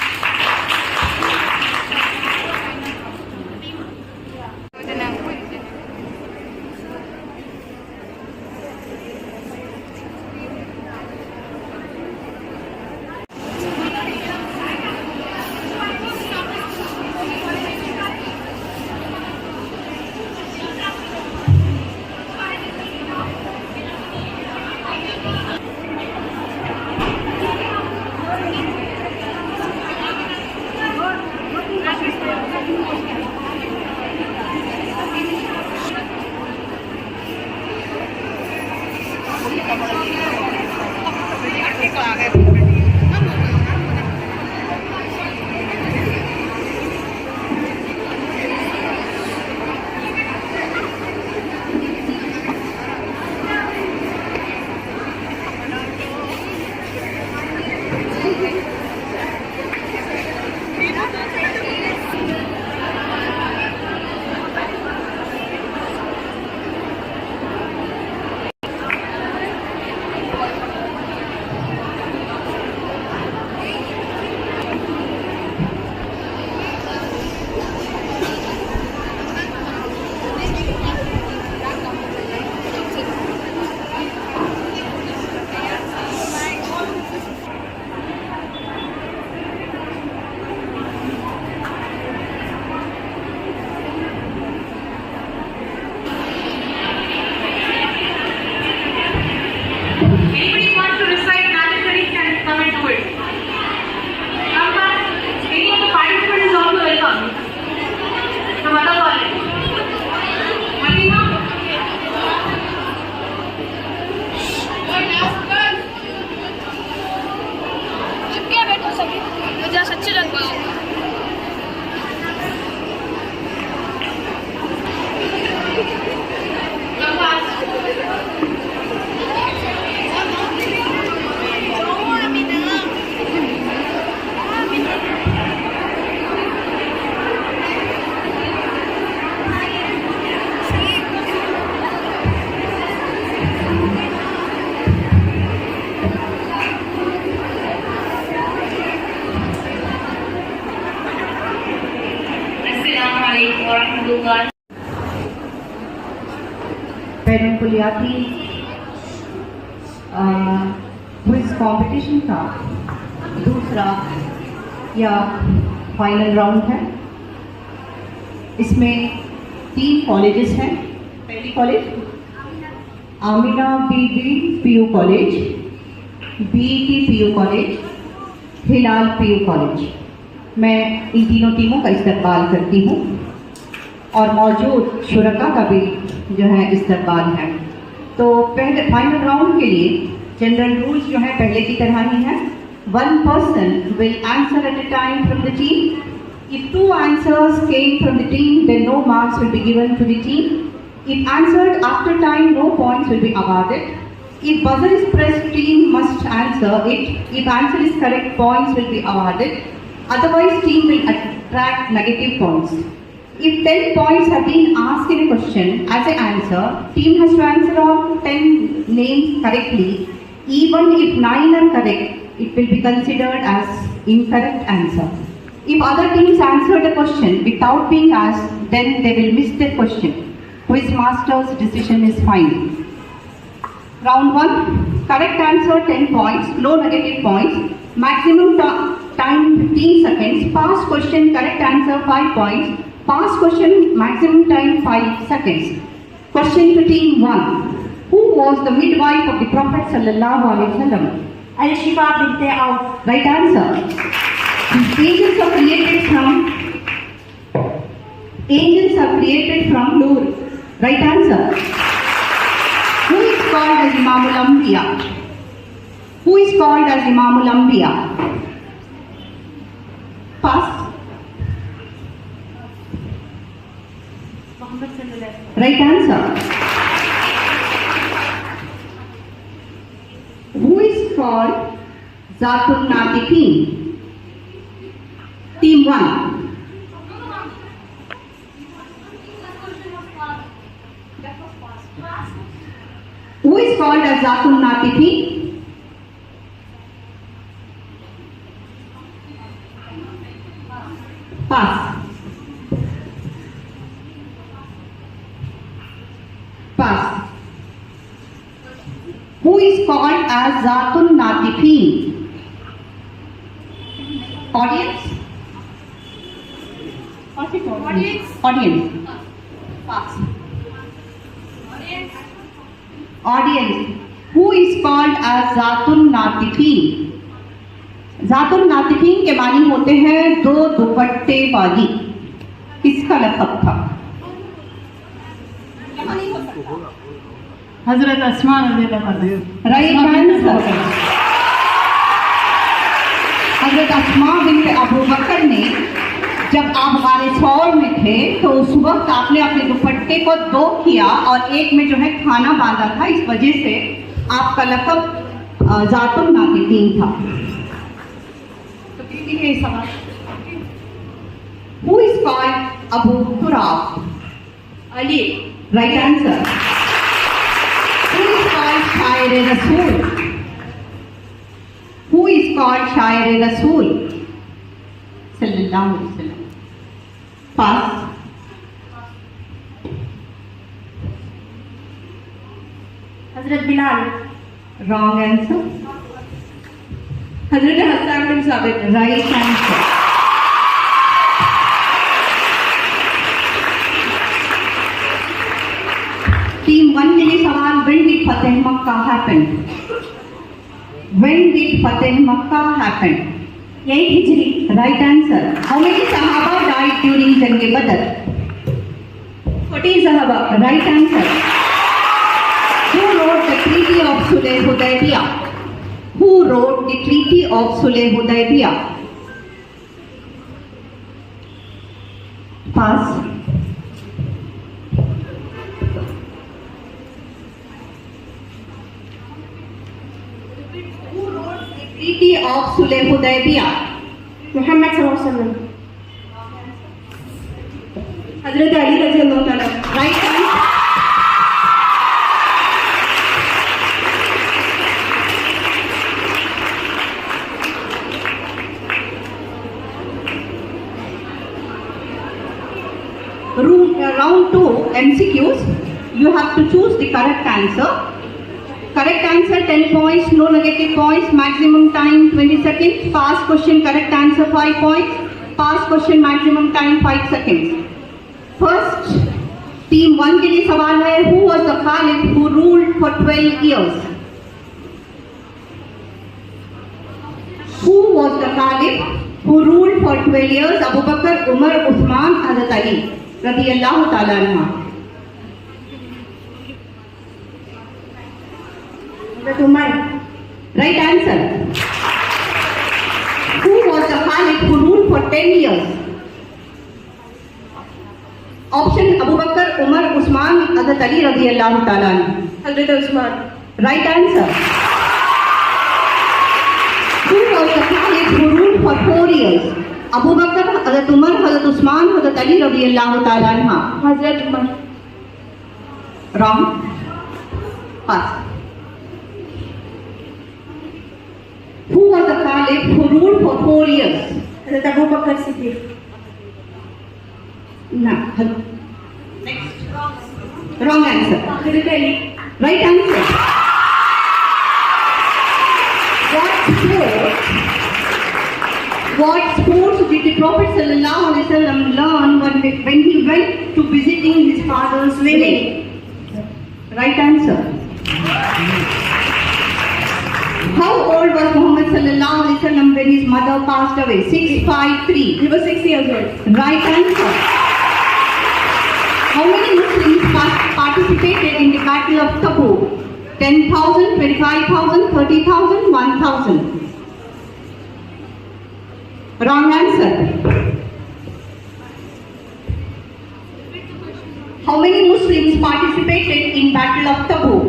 S6: Bainul Kulliyati quiz competition का दूसरा या final round है। इसमें 3 colleges हैं। पहली college Amina Bibi PU college, BET PU college, Hilal PU college. मैं इन तीनों टीमों का इस्तकबाल करती हूँ और मौजूद शुरका का भी जो है इस्तकबाल है। तो पहले फाइनल राउंड के लिए जनरल रूल्स जो है पहले की तरह ही है। 1 person will answer at a time from the team. If 2 answers came from the team, then no marks will be given to the team. If answered after time, no points will be awarded. If buzzer is pressed, team must answer it. If answer is correct, points will be awarded. Otherwise, team will attract negative points. If 10 points have been asked in a question as an answer, team has to answer all 10 names correctly. Even if 9 are correct, it will be considered as incorrect answer. If other teams answer the question without being asked, then they will miss the question. Quiz master's decision is final. Round 1, correct answer 10 points, no negative points, maximum time 15 seconds, past question correct answer 5 points, past question maximum time 5 seconds. Question to team 1. Who was the midwife of the Prophet sallallahu alaihi wasallam?
S5: Al-Shifa bint Auf.
S6: Right answer. Angels are created from nur. Right answer. Who is called as Imamul Anbiya? Who is called as Imamul Anbiya? Pass.
S5: Muhammad sallallahu alaihi wasallam.
S6: Right answer. Who is called Zatul Natiqeen? Team 1. Who is called as Zatul Natiqeen? Pass. Pass. Who is called as Zatul Natiqeen? Audience? Audience. Pass. Audience. Who is called as Zatul Natiqeen? Zatul Natiqeen के मानी होते हैं 2 दुपट्टे वाली। किसका लक़ब था?
S5: हजरत अस्मा रज़ियल्लाहु अन्हा।
S6: Right answer. हजरत अस्मा बिन्त अबू बकर ने जब आप गारे सौर में थे तो उस वक्त आपने अपने दुपट्टे को 2 किया और एक में जो है खाना बांधा था, इस वजह से आपका लक़ब ज़ातुन नातिक़ीन था। तो किसी ने सवाल Who is called Abu Turab?
S5: Ali.
S6: Right answer. Who is called Shair Rasool? Who is called Shair Rasool? Sallallahu alaihi wasallam. Pass.
S5: Hazrat Bilal.
S6: Wrong answer.
S5: Hazrat Hassan bin Sabit.
S6: Right answer. Team 1 के लिए सवाल, when did Fateh Makkah happen? When did Fateh Makkah happen?
S5: 8 Hijri.
S6: Right answer. How many Sahaba died during Jang-e Badr?
S5: 14 Sahaba.
S6: Right answer. Who wrote the Treaty of Sulh Hudaybiyah? Who wrote the Treaty of Sulh Hudaybiyah? Pass. Who wrote the Treaty of Sulh Hudaybiyah?
S5: Muhammad sallallahu alaihi wasallam. Hazrat Ali radhiyallahu ta'ala.
S6: Right answer. Round 2 MCQs. you have to choose the correct answer. Correct answer 10 points, no negative points, maximum time 20 seconds. Pass question, correct answer 5 points. Pass question, maximum time 5 seconds. First, team 1 के लिए सवाल है, who was the Caliph who ruled for 12 years? Who was the Caliph who ruled for 12 years? Abu Bakr, Umar, Uthman, Hazrat Ali radiyallahu ta'ala anhu. Hazrat Umar. Right answer. Who was the Caliph who ruled for 10 years? Option Abu Bakr, Umar, Uthman, Hazrat Ali radiyallahu ta'ala anhu.
S5: Hazrat Usman.
S6: Right answer. Who was the Caliph who ruled for 4 years? Abu Bakr, Hazrat Umar, Hazrat Usman, Hazrat Ali radiyallahu ta'ala anha.
S5: Hazrat Umar.
S6: Wrong. Pass. Who was the Caliph who ruled for 4 years?
S5: Hazrat Abu Bakr Siddiq.
S6: No. Next. Wrong answer.
S5: Hazrat Ali.
S6: Right answer. What sports did the Prophet sallallahu alaihi wasallam learn when he went to visiting his father's wedding? Right answer. How old was Muhammad sallallahu alaihi wasallam when his mother passed away? 653.
S5: He was 6 years old.
S6: Right answer. How many Muslims participated in the Battle of Tabuk? 10,000, 25,000, 30,000, 1,000. Wrong answer. How many Muslims participated in Battle of Tabuk?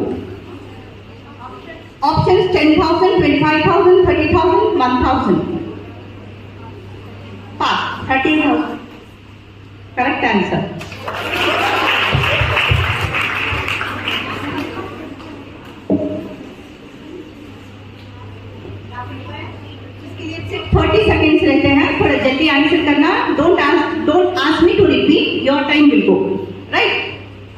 S6: Options 10,000, 25,000, 30,000, 1,000. Pass.
S5: 13,000.
S6: Correct answer. सिर्फ 30 seconds रहते हैं, थोड़ा जल्दी answer करना. Don't ask me to repeat. Your time will go. Right?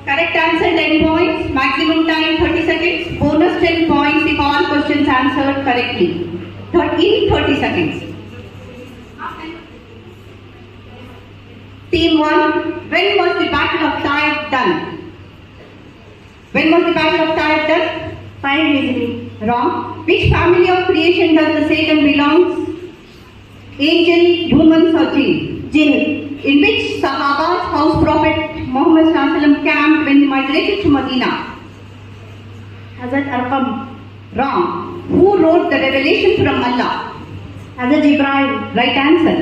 S6: Correct answer 10 points. Maximum time 30 seconds. Bonus 10 points if all questions answered correctly. In 30 seconds. Team 1. When was the Battle of Taif done? When was the Battle of Taif done?
S5: 5 Hijri.
S6: Wrong. Which family of creation does the Satan belongs? Angel, humans or jinn? Jinn. In which Sahaba's house Prophet Muhammad sallallahu alaihi wasallam camped when he migrated to Medina?
S5: Hazrat Arqam.
S6: Wrong. Who wrote the revelation from Allah?
S5: Hazrat Ibrahim.
S6: Right answer.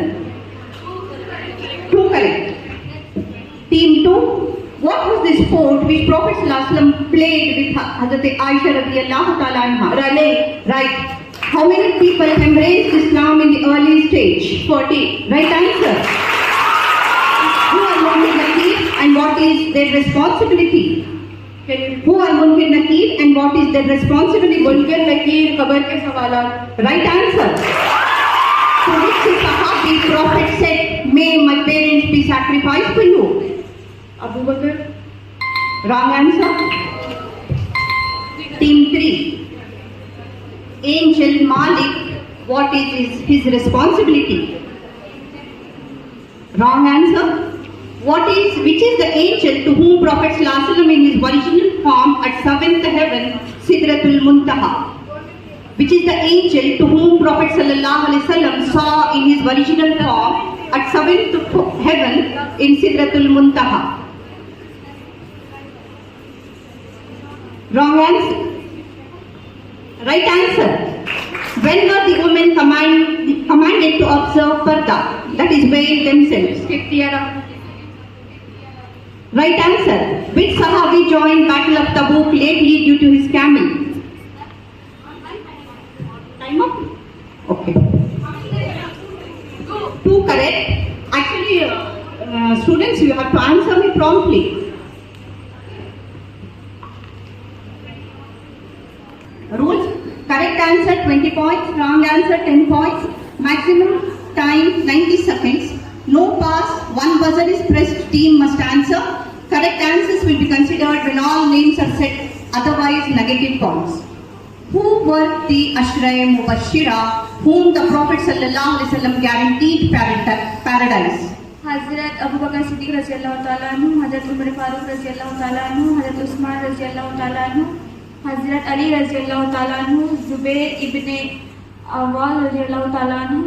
S6: 2 correct. Team 2. What was the sport which Prophet sallallahu alaihi wasallam played with Hazrat Aisha radiyallahu ta'ala anha?
S5: Running.
S6: Right. How many people embraced Islam in the early stage? 40. Right answer. Who are Munkar Nakir and what is their responsibility? Who are Munkar Nakir and what is their responsibility?
S5: Munkar Nakir, Qabr ke Sawalat.
S6: Right answer. To which the Sahabi Prophet said, "May my parents be sacrificed for you"?
S5: Abu Bakr.
S6: Wrong answer. Team 3. Angel Malik, what is his responsibility? Wrong answer. Which is the angel to whom Prophet sallallahu alaihi wasallam in his original form at 7th heaven, Sidratul Muntaha? Which is the angel to whom Prophet sallallahu alaihi wasallam saw in his original form at 7th heaven in Sidratul Muntaha? Wrong answer. Right answer. When were the women commanded to observe parda, that is veil themselves? Right answer. Which Sahabi joined Battle of Tabuk lately due to his camel? Time up? Okay. 2 correct. Actually, students, you have to answer me promptly. Rules. Correct answer 20 points, wrong answer 10 points. Maximum time 90 seconds. No pass, one buzzer is pressed, team must answer. Correct answers will be considered when all emphasize negative points. Who were the Ashray Mubashira whom the Prophet sallallahu alaihi wasallam guaranteed paradise?
S5: हज़रत अबू बकर सिद्दीक़ रज़ी अल्लाह ताला अन्हु, हज़रत उमर फारूक रज़ी अल्लाह ताला अन्हु, हज़रत उस्मान रज़ी अल्लाह ताला अन्हु, हज़रत अली रज़ी अल्लाह ताला अन्हु, ज़ुबैर इब्ने अव्वाल रज़ी अल्लाह ताला अन्हु,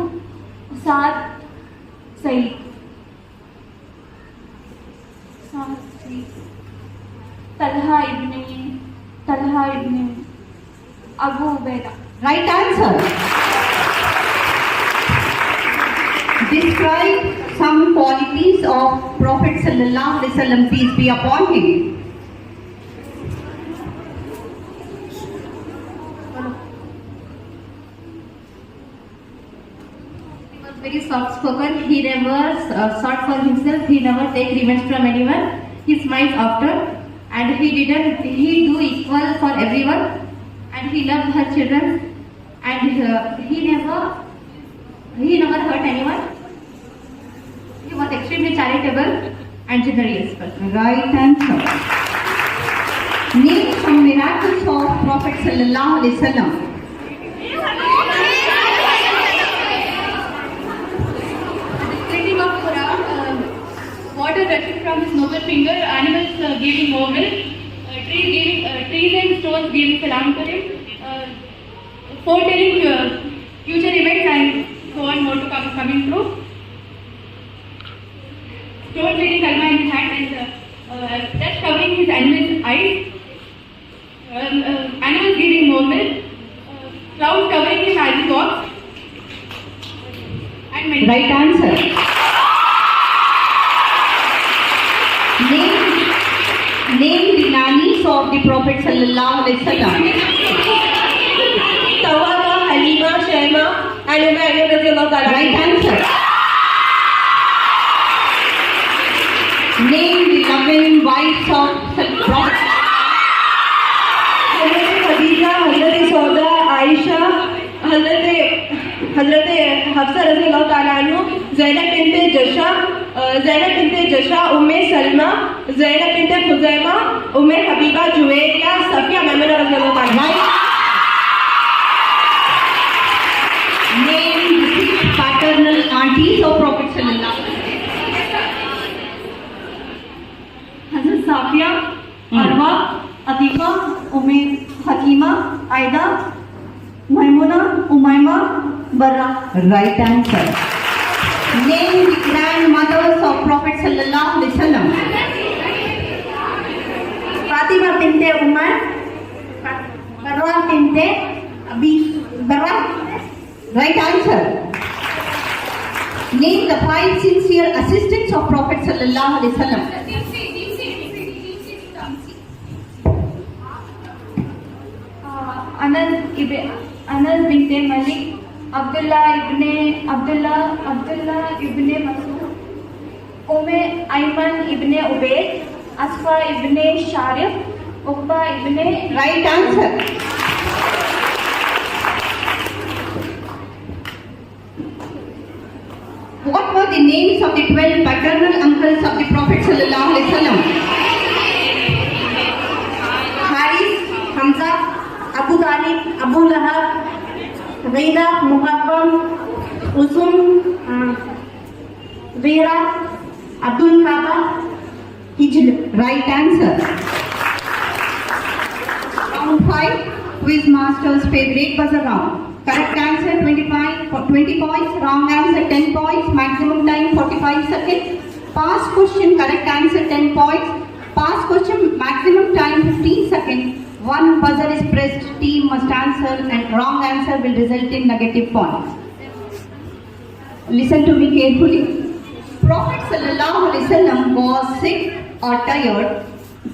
S5: साद सईद तलहा इब्ने Abu Ubaida.
S6: Right answer. Describe some qualities of Prophet sallallahu alaihi wasallam, peace be upon him.
S2: He was very soft spoken. He never sought for himself. He never take revenge from anyone. He smiles after, and he do equal for everyone, and he loved her children, and he never hurt anyone. He was extremely charitable and generous person.
S6: Right answer. Name some miracles of Prophet sallallahu alaihi wasallam.
S5: Splitting of Quran, water rushing from his noble finger, animals giving more milk, trees and stones giving salam to him, foretelling future events and so on more to coming through. Stone leading kalma in his hand and dust covering his animal's eyes, animals giving more milk, clouds covering his as he walks, and many.
S6: Right answer. Name the nannies of the Prophet sallallahu alaihi wasallam.
S4: Tawaba, Halima, Shema, and Umm Ayman radhiyallahu ta'ala.
S6: Right answer. Name the loving wives of the Prophet.
S4: हज़रत खदीजा, हज़रत सौदा, आयशा, हज़रत हफ्सा रज़ियल्लाहु ताला अन्हु, ज़ैनब बिन्ते जशा, उम्मे सलमा, ज़ैनब बिन्ते खुज़ैमा, उम्मे Habiba, Juveria, Safia, Maimuna रज़ियल्लाहु ताला.
S6: Name the 6 paternal aunties of Prophet sallallahu alaihi wasallam.
S7: हज़रत साफिया, अरवा, अतीका, उम्मे हकीमा, आयदा, मैमुना, उमैमा, बर्रा.
S6: Right answer. Name the grandmothers of Prophet sallallahu alaihi wasallam.
S4: Fatima binte Umar, Barra binte Abi Barra.
S6: Right answer. Name the 5 sincere assistants of Prophet sallallahu alaihi wasallam.
S5: Anas binte Malik, Abdullah ibne Masood, Umme Ayman ibne Ubaid, Asfa ibne Sharif, Uqba ibne.
S6: Right answer. What were the names of the 12 paternal uncles of the Prophet sallallahu alaihi wasallam?
S4: Haris, Hamza, Abu Talib, Abu Lahab, Gida, Muharram, Usum, Vira, Abdul Kaaba, Hijal.
S6: Right answer. Round 5. Quiz master's favorite buzzer round. Correct answer 20 points. Wrong answer 10 points. Maximum time 45 seconds. Pass question, correct answer 10 points. Pass question, maximum time 15 seconds. One buzzer is pressed, team must answer, and wrong answer will result in negative points. Listen to me carefully. Prophet sallallahu alaihi wasallam was sick or tired.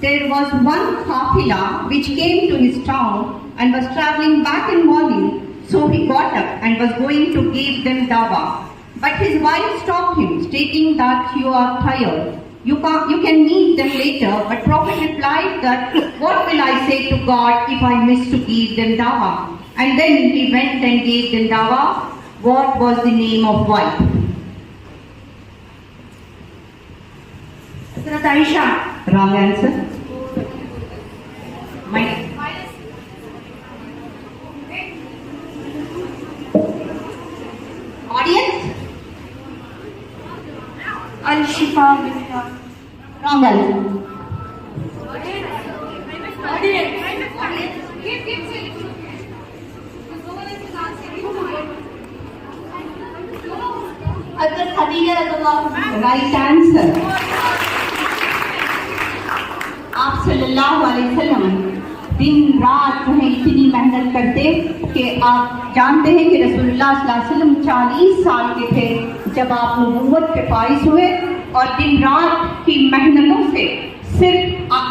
S6: There was one Qafila which came to his town and was traveling back in morning. So he got up and was going to give them dawah. But his wife stopped him, stating that you are tired. You can meet them later. But Prophet replied that, what will I say to God if I miss to give them dawah? And then he went and gave them dawah. What was the name of wife?
S4: हज़रत Ayesha.
S6: Wrong answer.
S5: minus हज़रत खदीजा रज़ियल्लाहु अन्हा।
S6: Right answer. आप सल्लल्लाहु अलैहि वसल्लम दिन रात जो है इतनी मेहनत करते कि आप जानते हैं कि रसूलुल्लाह सल्लल्लाहु अलैहि वसल्लम 40 साल के थे जब आप नबूवत पे फाइज हुए, और दिन रात की मेहनतों से सिर्फ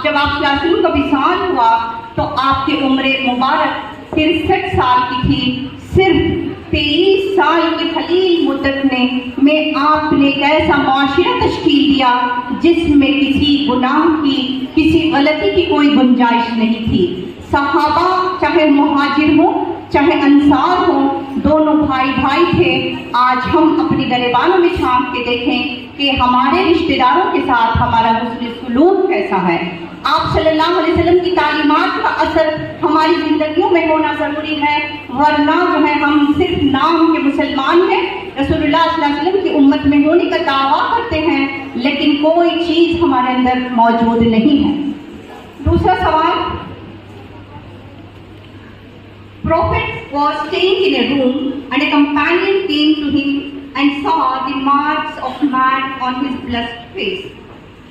S6: जब आप सल्लल्लाहु अलैहि वसल्लम का विसाल हुआ तो आपकी उम्र मुबारक 63 साल की थी। सिर्फ 23 साल की खलील मुद्दत में आपने एक ऐसा मुआशरा तश्कील दिया जिसमें किसी गुनाह की, किसी गलती की कोई गुंजाइश नहीं थी। सहाबा चाहे मुहाजिर हो चाहे अंसार हो, दोनों भाई भाई थे। आज हम अपनी गिरबानों में झांक के देखें कि हमारे रिश्तेदारों के साथ हमारा हुस्न सलूक कैसा है। आप सल्लल्लाहु अलैहि वसल्लम की तालीमात का असर हमारी जिंदगियों में होना जरूरी है, वरना जो है हम सिर्फ नाम के मुसलमान हैं, रसूलुल्लाह सल्लल्लाहु अलैहि वसल्लम की उम्मत में होने का दावा करते हैं, लेकिन कोई चीज हमारे अंदर मौजूद नहीं है। दूसरा सवाल, Prophet was staying in a room and a companion came to him and saw the marks of man on his blessed face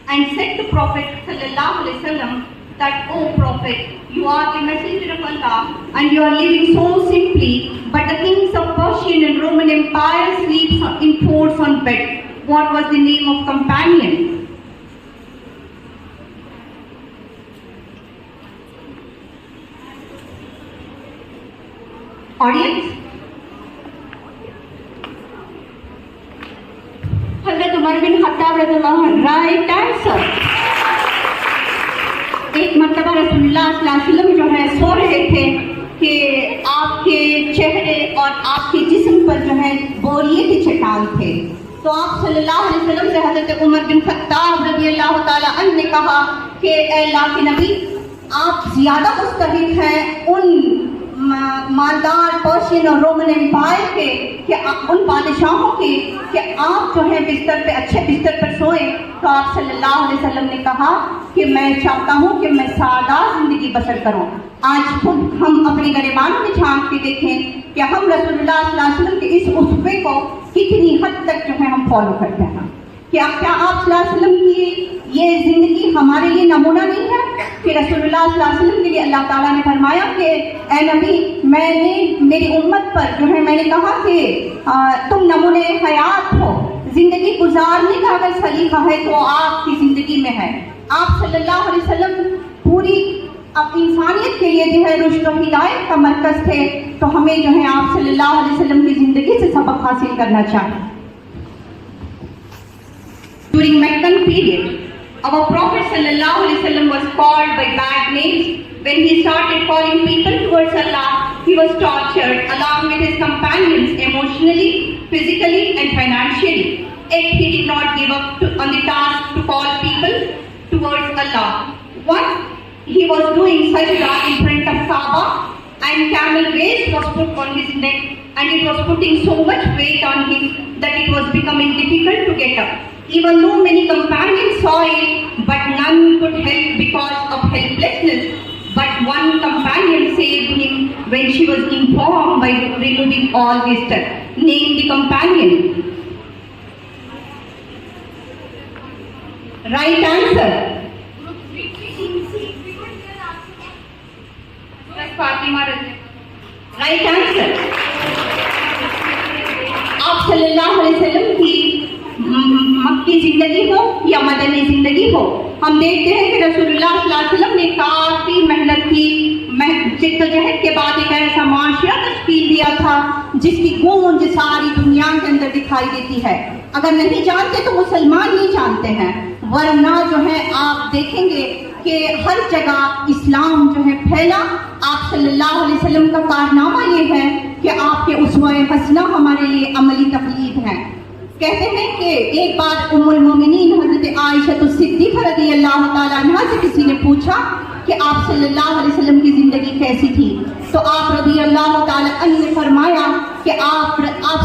S6: and said to Prophet sallallahu alaihi wasallam that, "O Prophet, you are the messenger of Allah and you are living so simply, but the kings of Persian and Roman Empire sleep in forts on bed. What was the name of companion?" Audience?
S5: हज़रत Umar bin Khattab रज़ियल्लाहु अन्हु।
S6: Right answer. एक मर्तबा रसूलुल्लाह सल्लल्लाहु अलैहि वसल्लम जो है सो रहे थे कि आपके चेहरे और आपके जिस्म पर जो है बोरिए के चट्टान थे, तो आप सल्लल्लाहु अलैहि वसल्लम से हज़रत उमर बिन खत्ताब रज़ियल्लाहु ताला अन्हु ने कहा कि ए अल्लाह के नबी, आप ज्यादा मुस्तहिक़ हैं उन मालदार पर्शियन और रोमन एम्पायर के कि उन बादशाहों के कि आप जो है बिस्तर पे, अच्छे बिस्तर पर सोए। तो आप सल्लल्लाहु अलैहि वसल्लम ने कहा कि मैं चाहता हूँ कि मैं सादा जिंदगी बसर करूँ। आज खुद हम अपने गिरबानों में झांक के देखें कि हम रसूलुल्लाह सल्लल्लाहु अलैहि वसल्लम के इस उसवे को कितनी हद तक जो है हम फॉलो करते हैं। क्या आप सल्लल्लाहु अलैहि वसल्लम की ये जिंदगी हमारे लिए नमूना नहीं है कि रसूलुल्लाह सल्लल्लाहु अलैहि वसल्लम के लिए अल्लाह ताला ने फरमाया कि ए नबी, मैंने मेरी उम्मत पर जो है मैंने कहा कि तुम नमूने हयात हो, जिंदगी गुजारने का अगर सलीका है तो आपकी जिंदगी में है। आप सल्लल्लाहु अलैहि वसल्लम पूरी अपनी इंसानियत के लिए जो है रुश्द और हिदायत का मरकज थे, तो हमें जो है आप सल्लल्लाहु अलैहि वसल्लम की जिंदगी से सबक हासिल करना चाहिए। During Meccan period, our Prophet sallallahu alaihi wasallam was called by bad names. When he started calling people towards Allah, he was tortured along with his companions emotionally, physically and financially. Yet he did not give up on the task to call people towards Allah. Once he was doing sajda in front of Kaaba and camel waist was put on his neck and it was putting so much weight on him that it was becoming difficult to get up. Even though many companions saw it, but none could help because of helplessness. But one companion saved him when she was informed by removing all his stuff. Name the companion. Right answer.
S5: Fatima रज़ी।
S6: Right answer. आप सल्लल्लाहु अलैहि वसल्लम की मक्की जिंदगी हो या मदनी जिंदगी हो, हम देखते हैं कि रसूलुल्लाह सल्लल्लाहु अलैहि वसल्लम ने काफी मेहनत की, जिद्दोजहद के बाद एक ऐसा माशरा तश्कील दिया था जिसकी गूंज सारी दुनिया के अंदर दिखाई देती है। अगर नहीं जानते तो मुसलमान ही जानते हैं, वरना जो है आप देखेंगे कि हर जगह इस्लाम जो है फैला। आप सल्लल्लाहु अलैहि वसल्लम का कारनामा ये है कि आपके उसवे हसना हमारे लिए अमली तकलीद है। कहते हैं कि एक बार उम्मुल मोमिनीन हज़रत आयशा सिद्दीक़ा रज़ियल्लाहु ताला अन्हा से किसी ने पूछा कि आप सल्लल्लाहु अलैहि वसल्लम की ज़िंदगी कैसी थी, तो आप रज़ियल्लाहु ताला अन्हु ने फरमाया कि आप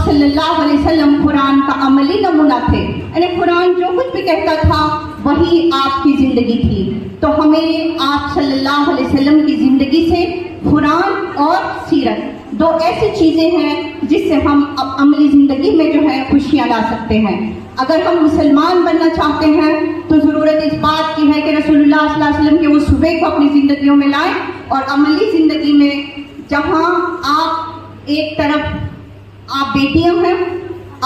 S6: सल्लल्लाहु अलैहि वसल्लम कुरान का अमली नमूना थे। यानी कुरान जो कुछ भी कहता था वही आपकी ज़िंदगी थी। तो हमें आप सल्लल्लाहु अलैहि वसल्लम की ज़िंदगी से कुरान और सीरत दो ऐसी चीज़ें हैं जिससे हम अमली ज़िंदगी में जो है खुशियाँ ला सकते हैं। अगर हम मुसलमान बनना चाहते हैं तो ज़रूरत इस बात की है कि रसूलुल्लाह सल्लल्लाहु अलैहि वसल्लम के उस्वे को अपनी ज़िंदगियों में लाएं, और अमली ज़िंदगी में जहाँ आप एक तरफ आप बेटियां हैं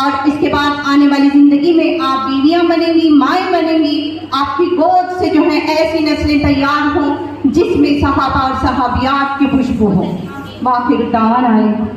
S6: और इसके बाद आने वाली ज़िंदगी में आप बीवियां बनेंगी, माएँ बनेंगी, आपकी गोद से जो है ऐसी नस्लें तैयार हों जिसमें सहाबा और सहाबियात की खुशबू हो। आखिर दावाना है।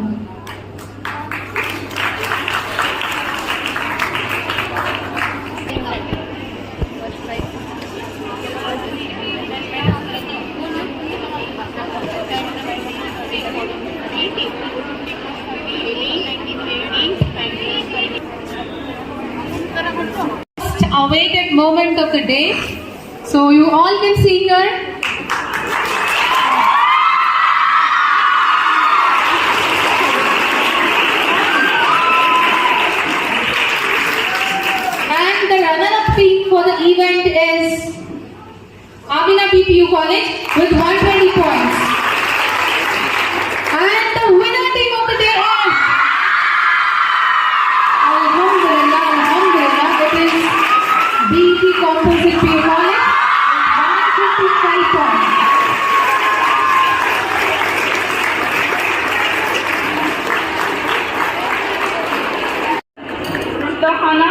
S7: Awaited moment of the day. So you all can see here. And the runner-up team for the event is Amina BPU College with 120 points. And the winner team of the day is Alhamdulillah, it is BET Composite PU College with 155 points.
S3: Mustahana,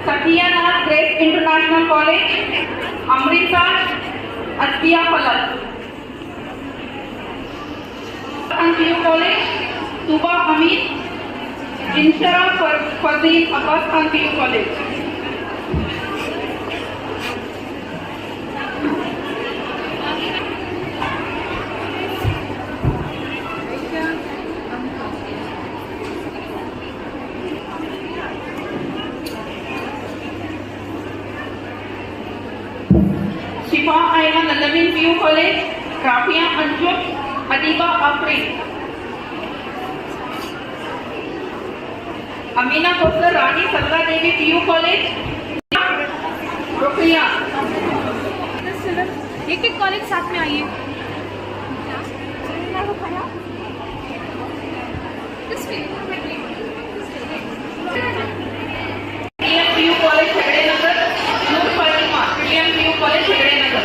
S3: Satyanath Grace International College, Amritsar, Asfiya Falak. PU College, Tuba Hamid, Inshara Fazil Abbas Khan PU College. Shifa Ayman Al-Amin PU College, Rafia Anjum, Adiba Afrin. Amina Kausar Rani Sadra Devi PU College, Ruqya.
S7: एक एक college साथ में आइए.
S3: PU College Chhagde Nagar, Noor Fatima, PU College Chhagde Nagar.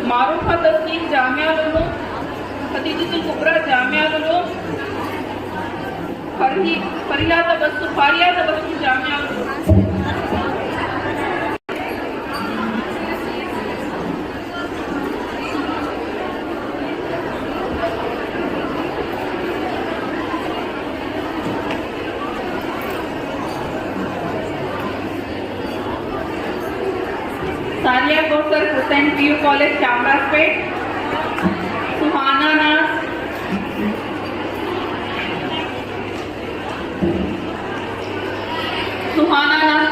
S3: Marufa तस्लीम जामिया उलूम, खदीजतुल कुबरा जामिया उलूम, फारिया तबस्सुम जामिया उलूम. सारिया Kausar Hussain PU College Chamrajpet, सुहाना नाज,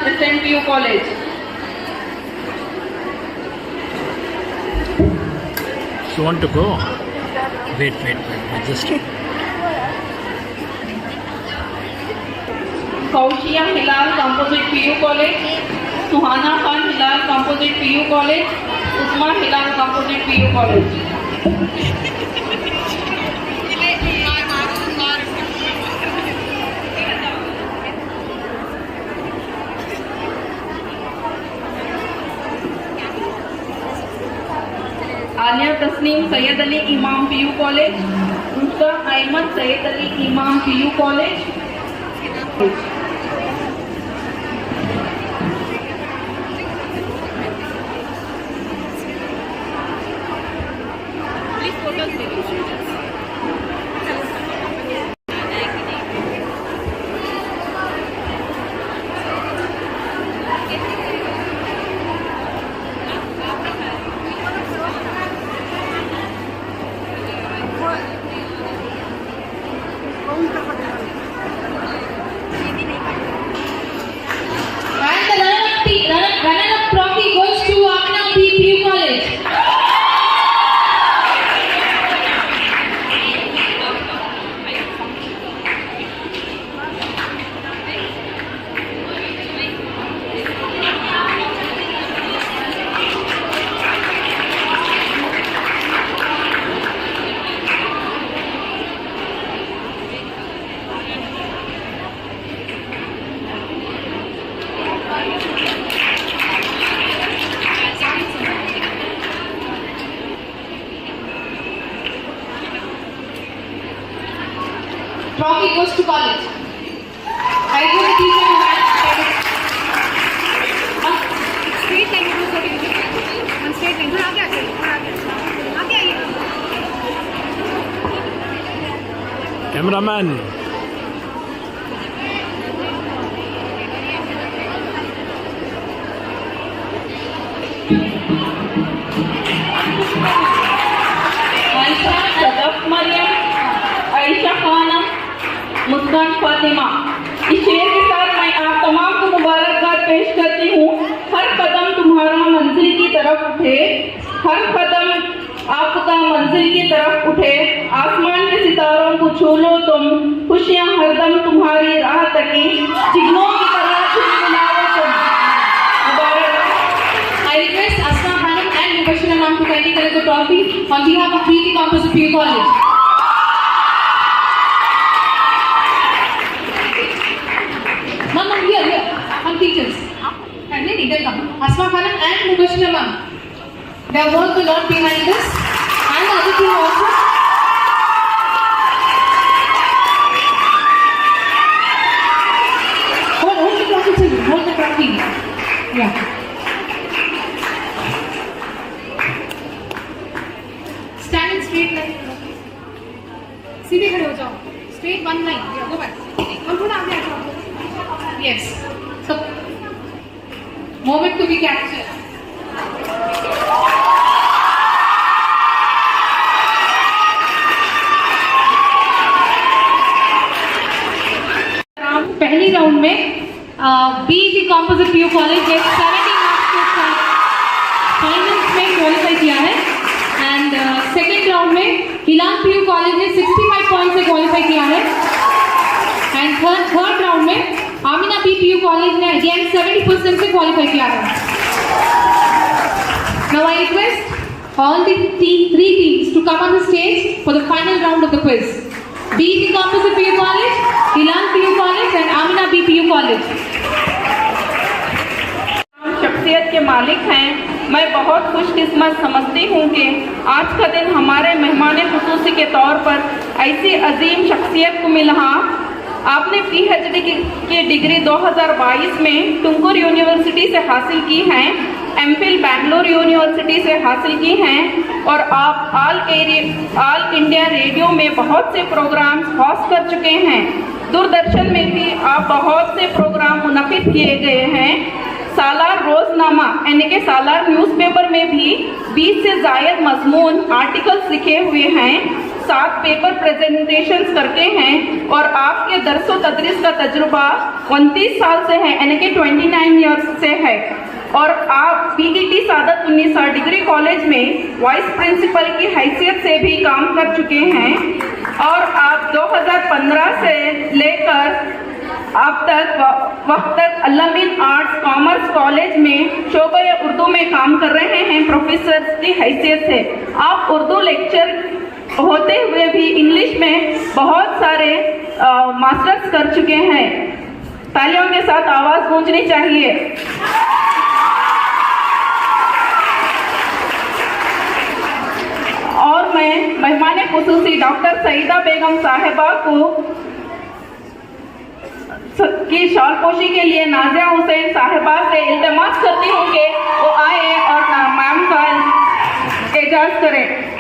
S3: Christian PU College.
S1: You want to go? Wait, just.
S3: Kaushiya Hilal Composite PU College, Suhana Khan Hilal Composite PU College, Usma Hilal Composite PU College. Alia Tasneem Syed Ali इमाम PU College, मुफ्ता Ahmad Syed Ali इमाम PU College.
S7: he goes to college. I go to teacher who has
S5: straight line में हम straight line थोड़ा आगे आगे आगे आइए
S1: cameraman
S3: Ayesha Sadaf Maryam, Ayesha Khanam, मुस्कान फातिमा। इस शेर के साथ मैं आप तमाम को मुबारकबाद पेश करती हूँ। हर कदम तुम्हारा मंजिल की तरफ उठे, हर कदम आपका मंजिल की तरफ उठे, आसमान के सितारों को छू लो तुम, खुशियाँ हरदम तुम्हारी राह तकी, चिगनों की तरह झिलमिलाओ तुम। मुबारक।
S7: I request Asma Khanum and Mubashira ma'am to kindly collect the trophy on behalf of BET Campus of PU College. Ma'am, here, on teachers. Kindly, they'll come. Asma Khanum and Mubashira ma'am. They have worked a lot behind this, and the other team also. Hold the trophy, children. Hold the trophy. Yeah. Stand in straight line. सीधे खड़े हो जाओ. Straight one line. Yeah, go back. और थोड़ा आगे आ जाओ. Yes. So, moment to be captured. पहली round में BET Campus of PU College ने 70 मार्क्स के साथ फाइनल्स में क्वालिफाई किया है एंड सेकेंड राउंड में हिलाल PU कॉलेज ने 65 पॉइंट से क्वालिफाई किया है एंड थर्ड राउंड में आमिना बी PU कॉलेज ने अगेन 70% से क्वालिफाई किया है. Now I request all the three teams to come on the stage for the final round of the quiz. BET Campus of PU College, Hilal PU College and Amina B PU College.
S3: शख्सियत के मालिक हैं। मैं बहुत खुशकिस्मत समझती हूँ कि आज का दिन हमारे मेहमान खुसूसी के तौर पर ऐसी अजीम शख्सियत को मिला। आपने PhD की डिग्री 2022 में तुमकुर यूनिवर्सिटी से हासिल की है, MPhil बैंगलोर यूनिवर्सिटी से हासिल की हैं और आप ऑल इंडिया रेडियो में बहुत से प्रोग्राम्स होस्ट कर चुके हैं। दूरदर्शन में भी आप बहुत से प्रोग्राम मुनक़िद किए गए हैं। सालार रोजनामा यानी कि सालार न्यूज़पेपर में भी 20 से ज़ायद मज़मून आर्टिकल्स लिखे हुए हैं, 7 पेपर प्रेजेंटेशंस करके हैं और आपके दरसो तदरीस का तजुर्बा 29 साल से है यानी कि 29 ईयर्स से है और आप PET सादत उन्नीसा डिग्री कॉलेज में वाइस प्रिंसिपल की हैसियत से भी काम कर चुके हैं और आप 2015 से लेकर अब तक वक्त तक अल-अमीन आर्ट्स कॉमर्स कॉलेज में शोबे उर्दू में काम कर रहे हैं प्रोफेसर की हैसियत से। आप उर्दू लेक्चर होते हुए भी इंग्लिश में बहुत सारे मास्टर्स कर चुके हैं। तालियों के साथ आवाज़ गूंजनी चाहिए। और मैं मेहमान खुसूसी डॉक्टर सईदा बेगम साहिबा को की शॉलपोशी के लिए नाजिया हुसैन साहिबा से इल्तिमास करती हूँ कि वो आए और मैम का एजाज करें।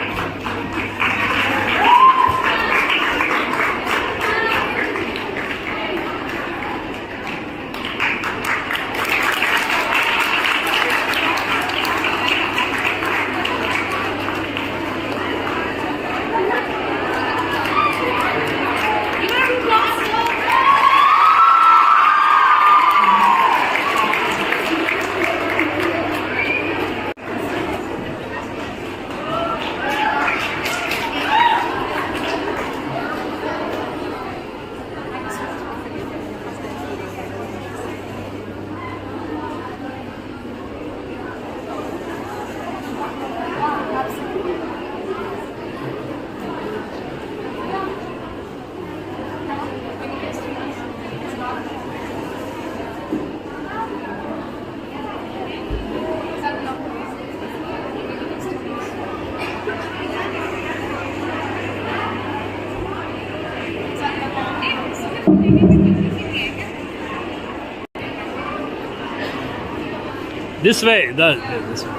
S1: This way. This way.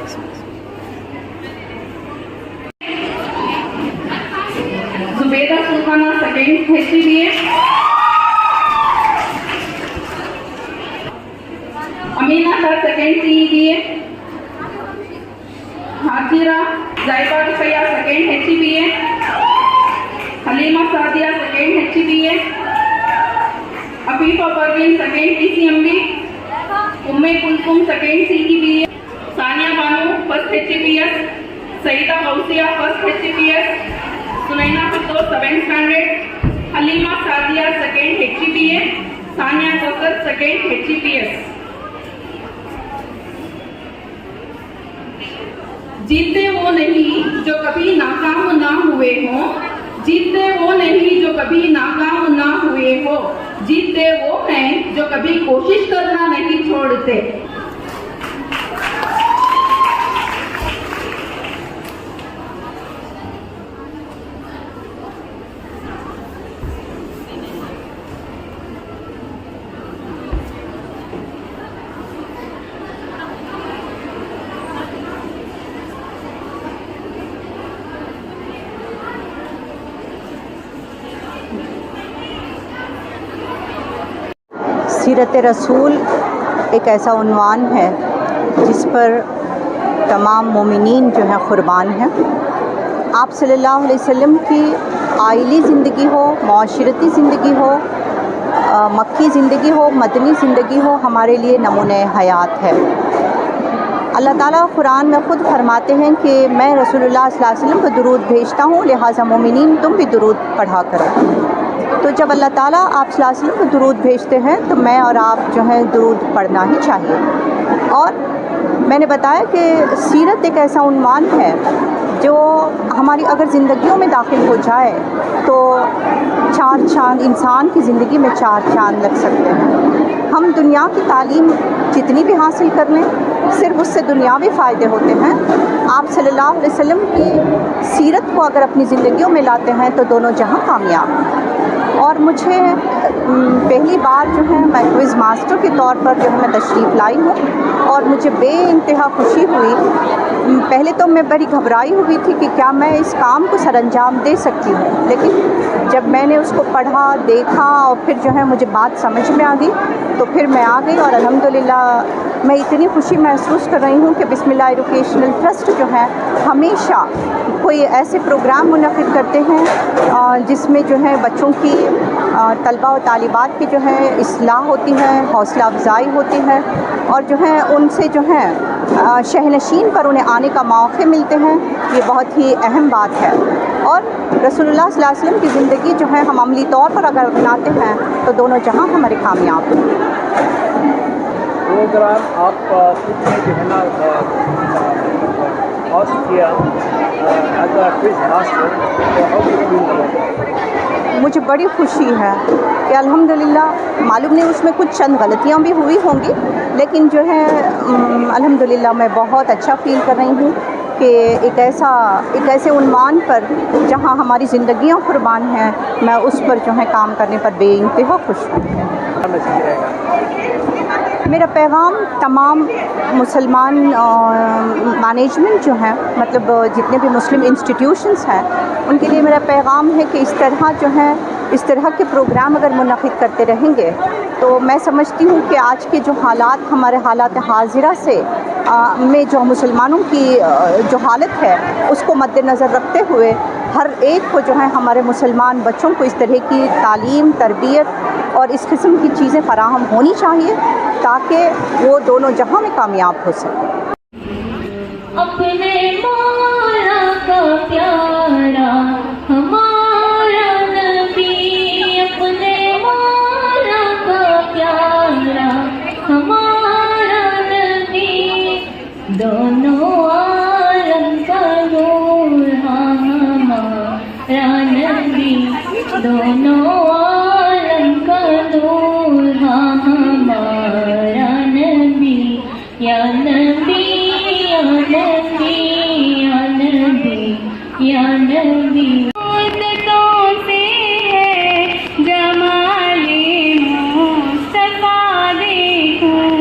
S3: Zubeda Sultana second HCBA, Amina सर second CEBA, Hajira Zaiba Ruqaiya second HCBA, Halima Sadia second HCBA, Afifa Parveen second PCMB, Umme Kulsum second CEBA, Sania Banu first HCBS, Saida Gausia first HCBS, Sunaina Firdaus 7th standard, Halima Sadia second HCBA, Sania Kausar second HCBS। जीतते वो नहीं जो कभी नाकाम ना हुए हो, जीतते वो नहीं जो कभी नाकाम ना हुए हो, जीतते वो हैं जो कभी कोशिश करना नहीं छोड़ते।
S6: सीरत रसूल एक ऐसा उन्वान है जिस पर तमाम मोमिनीन जो हैं क़ुरबान हैं। आप सल्लल्लाहु अलैहि वसल्लम की आइली ज़िंदगी हो, माशरती ज़िंदगी हो, मक्की ज़िंदगी हो, मदनी ज़िंदगी हो, हमारे लिए नमूने हयात है। अल्लाह ताला कुरान में ख़ुद फरमाते हैं कि मैं रसूलुल्लाह सल्लल्लाहु अलैहि वसल्लम को दुरूद भेजता हूँ, लिहाजा मोमिनीन तुम भी दुरूद पढ़ा करो। तो जब अल्लाह ताला आप सल्लल्लाहु अलैहि वसल्लम को दुरूद भेजते हैं तो मैं और आप जो है दुरूद पढ़ना ही चाहिए। और मैंने बताया कि सीरत एक ऐसा उन्वान है जो हमारी अगर ज़िंदगियों में दाखिल हो जाए तो चार चांद, इंसान की ज़िंदगी में चार चांद लग सकते हैं। हम दुनिया की तालीम जितनी भी हासिल कर लें सिर्फ उससे दुनियावी फ़ायदे होते हैं। आप सल्लल्लाहु अलैहि वसल्लम की सीरत को अगर अपनी ज़िंदगियों में लाते हैं तो दोनों जहां कामयाब हैं। और मुझे पहली बार जो है मैं क्विज़ मास्टर के तौर पर जो है मैं तशरीफ़ लाई हूँ और मुझे बेइंतहा खुशी हुई। पहले तो मैं बड़ी घबराई हुई थी कि क्या मैं इस काम को सरअंजाम दे सकती हूँ, लेकिन जब मैंने उसको पढ़ा, देखा और फिर जो है मुझे बात समझ में आ गई तो फिर मैं आ गई। और अल्हम्दुलिल्लाह मैं इतनी खुशी महसूस कर रही हूँ कि बिस्मिल्लाह एजुकेशनल ट्रस्ट जो है हमेशा कोई ऐसे प्रोग्राम मुनक़िद करते हैं जिसमें जो है बच्चों की तलबा और तालिबात की जो है इस्लाह होती है, हौसला अफजाई होती है और जो है उनसे जो है शहनशीन पर उन्हें आने का मौके मिलते हैं। ये बहुत ही अहम बात है। और रसूलुल्लाह सल्लल्लाहु अलैहि वसल्लम की ज़िंदगी जो है हम अमली तौर पर अगर अपनाते हैं तो दोनों जहां हमारे कामयाब हैं।
S1: वो दौरान आप खुद ने जो है ना हॉस्ट किया एज अ क्विज मास्टर, तो हाउ डू यू फील?
S6: मुझे बड़ी खुशी है कि अल्हम्दुलिल्लाह, मालूम नहीं उसमें कुछ चंद गलतियाँ भी हुई होंगी, लेकिन जो है अल्हम्दुलिल्लाह मैं बहुत अच्छा फील कर रही हूँ कि एक ऐसे उन्वान पर जहाँ हमारी ज़िंदगियाँ कुर्बान हैं, मैं उस पर जो है काम करने पर बेइंतहा खुश हूँ। मेरा पैगाम तमाम मुसलमान मैनेजमेंट जो हैं, मतलब जितने भी मुस्लिम इंस्टीट्यूशंस हैं, उनके लिए मेरा पैगाम है कि इस तरह के प्रोग्राम अगर मुनक़िद करते रहेंगे तो मैं समझती हूँ कि आज के जो हालात, हमारे हालात हाजिरा से में जो मुसलमानों की जो हालत है उसको मद्देनज़र रखते हुए हर एक को जो है हमारे मुसलमान बच्चों को इस तरह की तालीम, तरबियत और इस किस्म की चीज़ें फ़राहम होनी चाहिए ताकि वो दोनों जहां में कामयाब हो सकें।
S2: अपने मौला का प्यारा हमारा नबी, अपने मौला का प्यारा हमारा नबी, दोनों आलम का नूर हमारा नबी, दोनों आलम का नूर हमारा नबी, या नबी या नबी या नबी या नबी। मुद्दतों से है जमाले मुस्तफा देखूं,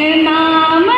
S2: इमाम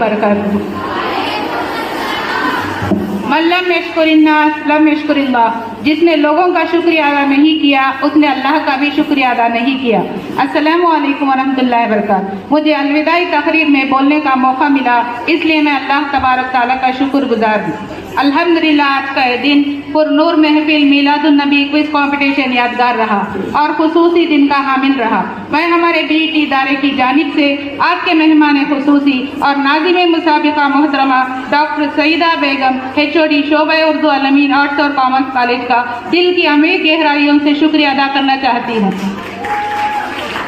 S7: وبرکاتہ. من لم یشکر الناس لم یشکر اللہ. جس نے لوگوں کا شکریہ ادا نہیں کیا اس نے اللہ کا بھی شکریہ ادا نہیں کیا. السلام علیکم ورحمۃ اللہ وبرکاتہ. مجھے الوداعی تقریر میں بولنے کا موقع ملا، اس لیے میں اللہ تبارک تعالیٰ کا شکر گزار ہوں. الحمدللہ آج کا یہ دن پر نور محفل میلاد النبی کوئز کمپٹیشن یادگار رہا اور خصوصی دن کا حامل رہا. میں ہمارے BET ادارے کی جانب سے آج کے مہمان خصوصی اور ناظم مسابقہ محترمہ ڈاکٹر سعیدہ بیگم HOD شعبہ اردو الامین آرٹس اور کامرس کالج کا دل کی عمیق گہرائیوں سے شکریہ ادا کرنا چاہتی ہوں.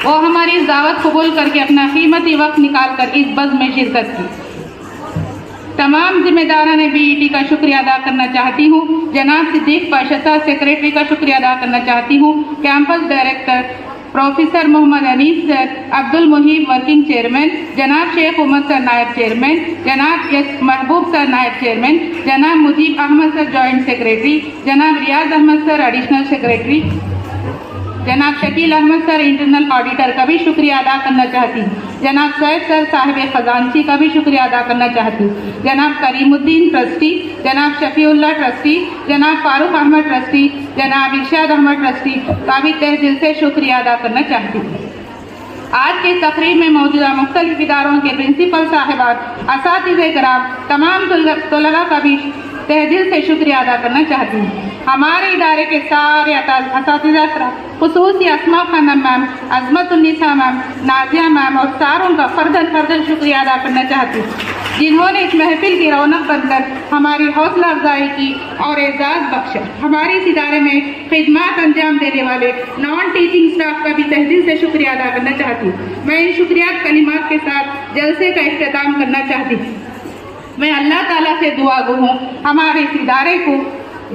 S7: وہ ہماری اس دعوت قبول کر کے اپنا قیمتی وقت نکال کر اس بزم میں شرکت کی. تمام ذمہ داران BET کا شکریہ ادا کرنا چاہتی ہوں. جناب صدیق پاشا سیکریٹری کا شکریہ ادا کرنا چاہتی ہوں. کیمپس ڈائریکٹر پروفیسر محمد انیس سر، عبد المحیب ورکنگ چیئرمین، جناب شیخ عمر سر نائب چیئرمین، جناب محبوب سر نائب چیئرمین، جناب مجیب احمد سر جوائنٹ سیکریٹری، جناب ریاض احمد سر ایڈیشنل سیکریٹری، جناب شکیل احمد سر انٹرنل آڈیٹر کا بھی شکریہ ادا کرنا چاہتی ہوں. جناب سید سر صاحب خزانچی کا بھی شکریہ ادا کرنا چاہتی ہوں. جناب کریم الدین ٹرسٹی، جناب شفیع اللہ ٹرسٹی، جناب فاروق احمد ٹرسٹی، جناب ارشاد احمد ٹرسٹی کا بھی تہ دل سے شکریہ ادا کرنا چاہتی ہوں. آج کے تقریب میں موجودہ مختلف اداروں کے پرنسپل صاحبات، اساتذہ کرام، تمام طلباء کا بھی تہ دل سے شکریہ ادا کرنا چاہتی ہوں. ہمارے ادارے کے سارے اساتذہ کرام، خصوصی اسماء خانم میم، عظمت النساء میم، نازیہ میم اور ساروں کا فرداً شکریہ ادا کرنا چاہتی ہوں، جنہوں نے اس محفل کی رونق بن کر ہماری حوصلہ افزائی کی اور اعزاز بخشا. ہمارے اس ادارے میں خدمات انجام دینے والے نان ٹیچنگ اسٹاف کا بھی تہ دل سے شکریہ ادا کرنا چاہتی ہوں. میں ان شکریات کلمات کے ساتھ جلسے کا اختتام کرنا چاہتی ہوں. میں اللہ تعالیٰ سے دعا گو ہوں ہمارے اس ادارے کو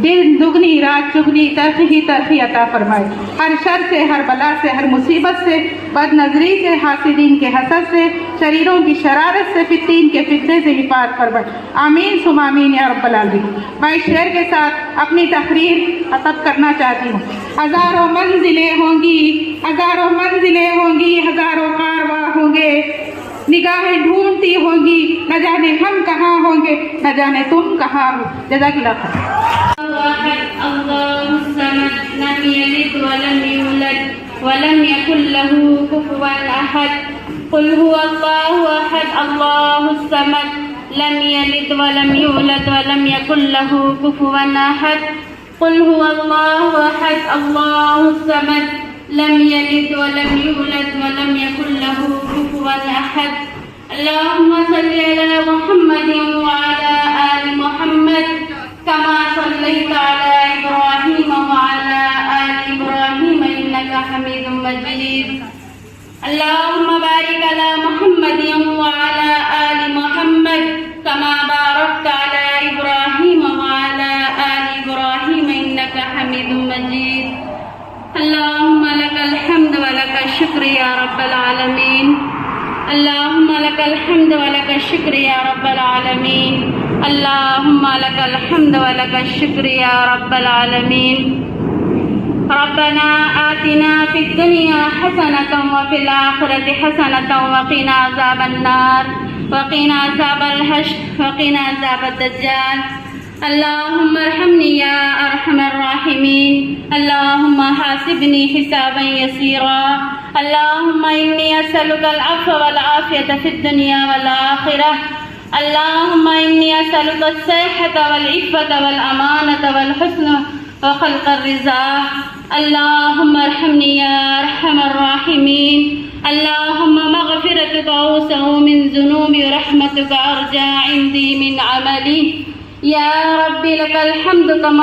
S7: دن دگنی رات چگنی ترقی عطا فرمائے. ہر شر سے، ہر بلا سے، ہر مصیبت سے، بد نظری سے، حاسدین کے حسد سے، شریروں کی شرارت سے، فتین کے فتنے سے حفاظت فرمائے. آمین ثم آمین یا رب العالمین. میں اس شعر کے ساتھ اپنی تقریر ختم کرنا چاہتی ہوں. ہزاروں منزلیں ہوں گی، ہزاروں منزلیں ہوں گی، ہزاروں کارواں ہوں گے، نگاہیں ڈھونڈتی ہوں گی، نہ جانے ہم کہاں ہوں گے، نہ جانے تم کہاں ہو. جزاک اللہ خیر.
S2: اللہ الصمد لم یلد ولم یولد ولم یکن له کفوا احد. قل هو اللہ احد اللہ الصمد لم یلد ولم یولد ولم یکن له کفوا احد. قل هو اللہ احد اللہ الصمد لم یلد ولم یولد ولم یکن له کفوا احد. اللهم صل على محمد وعلى آل محمد كما صليت على إبراهيم وعلى آل إبراهيم إنك حميد مجيد. اللهم بارك على محمد وعلى آل محمد كما باركت على إبراهيم وعلى آل إبراهيم إنك حميد مجيد. اللهم لك الحمد ولك الشكر يا رب العالمين. اللهم لك الحمد ولك الشكر يا رب العالمين. اللهم لك الحمد ولك الشكر يا رب العالمين. ربنا آتنا في الدنيا حسنة وفي الآخرة حسنة وقنا عذاب النار وقنا عذاب الحشر وقنا عذاب الدجال. اللهم ارحمني يا أرحم الراحمين. اللهم حاسبني حسابا يسيرا. اللهم إني أسألك العفو والعافية في الدنيا والآخرة. اللهم إني أسألك الصحة والعفة والأمانة والحسن وخلق الرضا. اللهم ارحمني يا أرحم الراحمين. اللهم مغفرتك أوسع من ذنوبي ورحمتك أرجى عندي من عملي. يا رب لك الحمد كما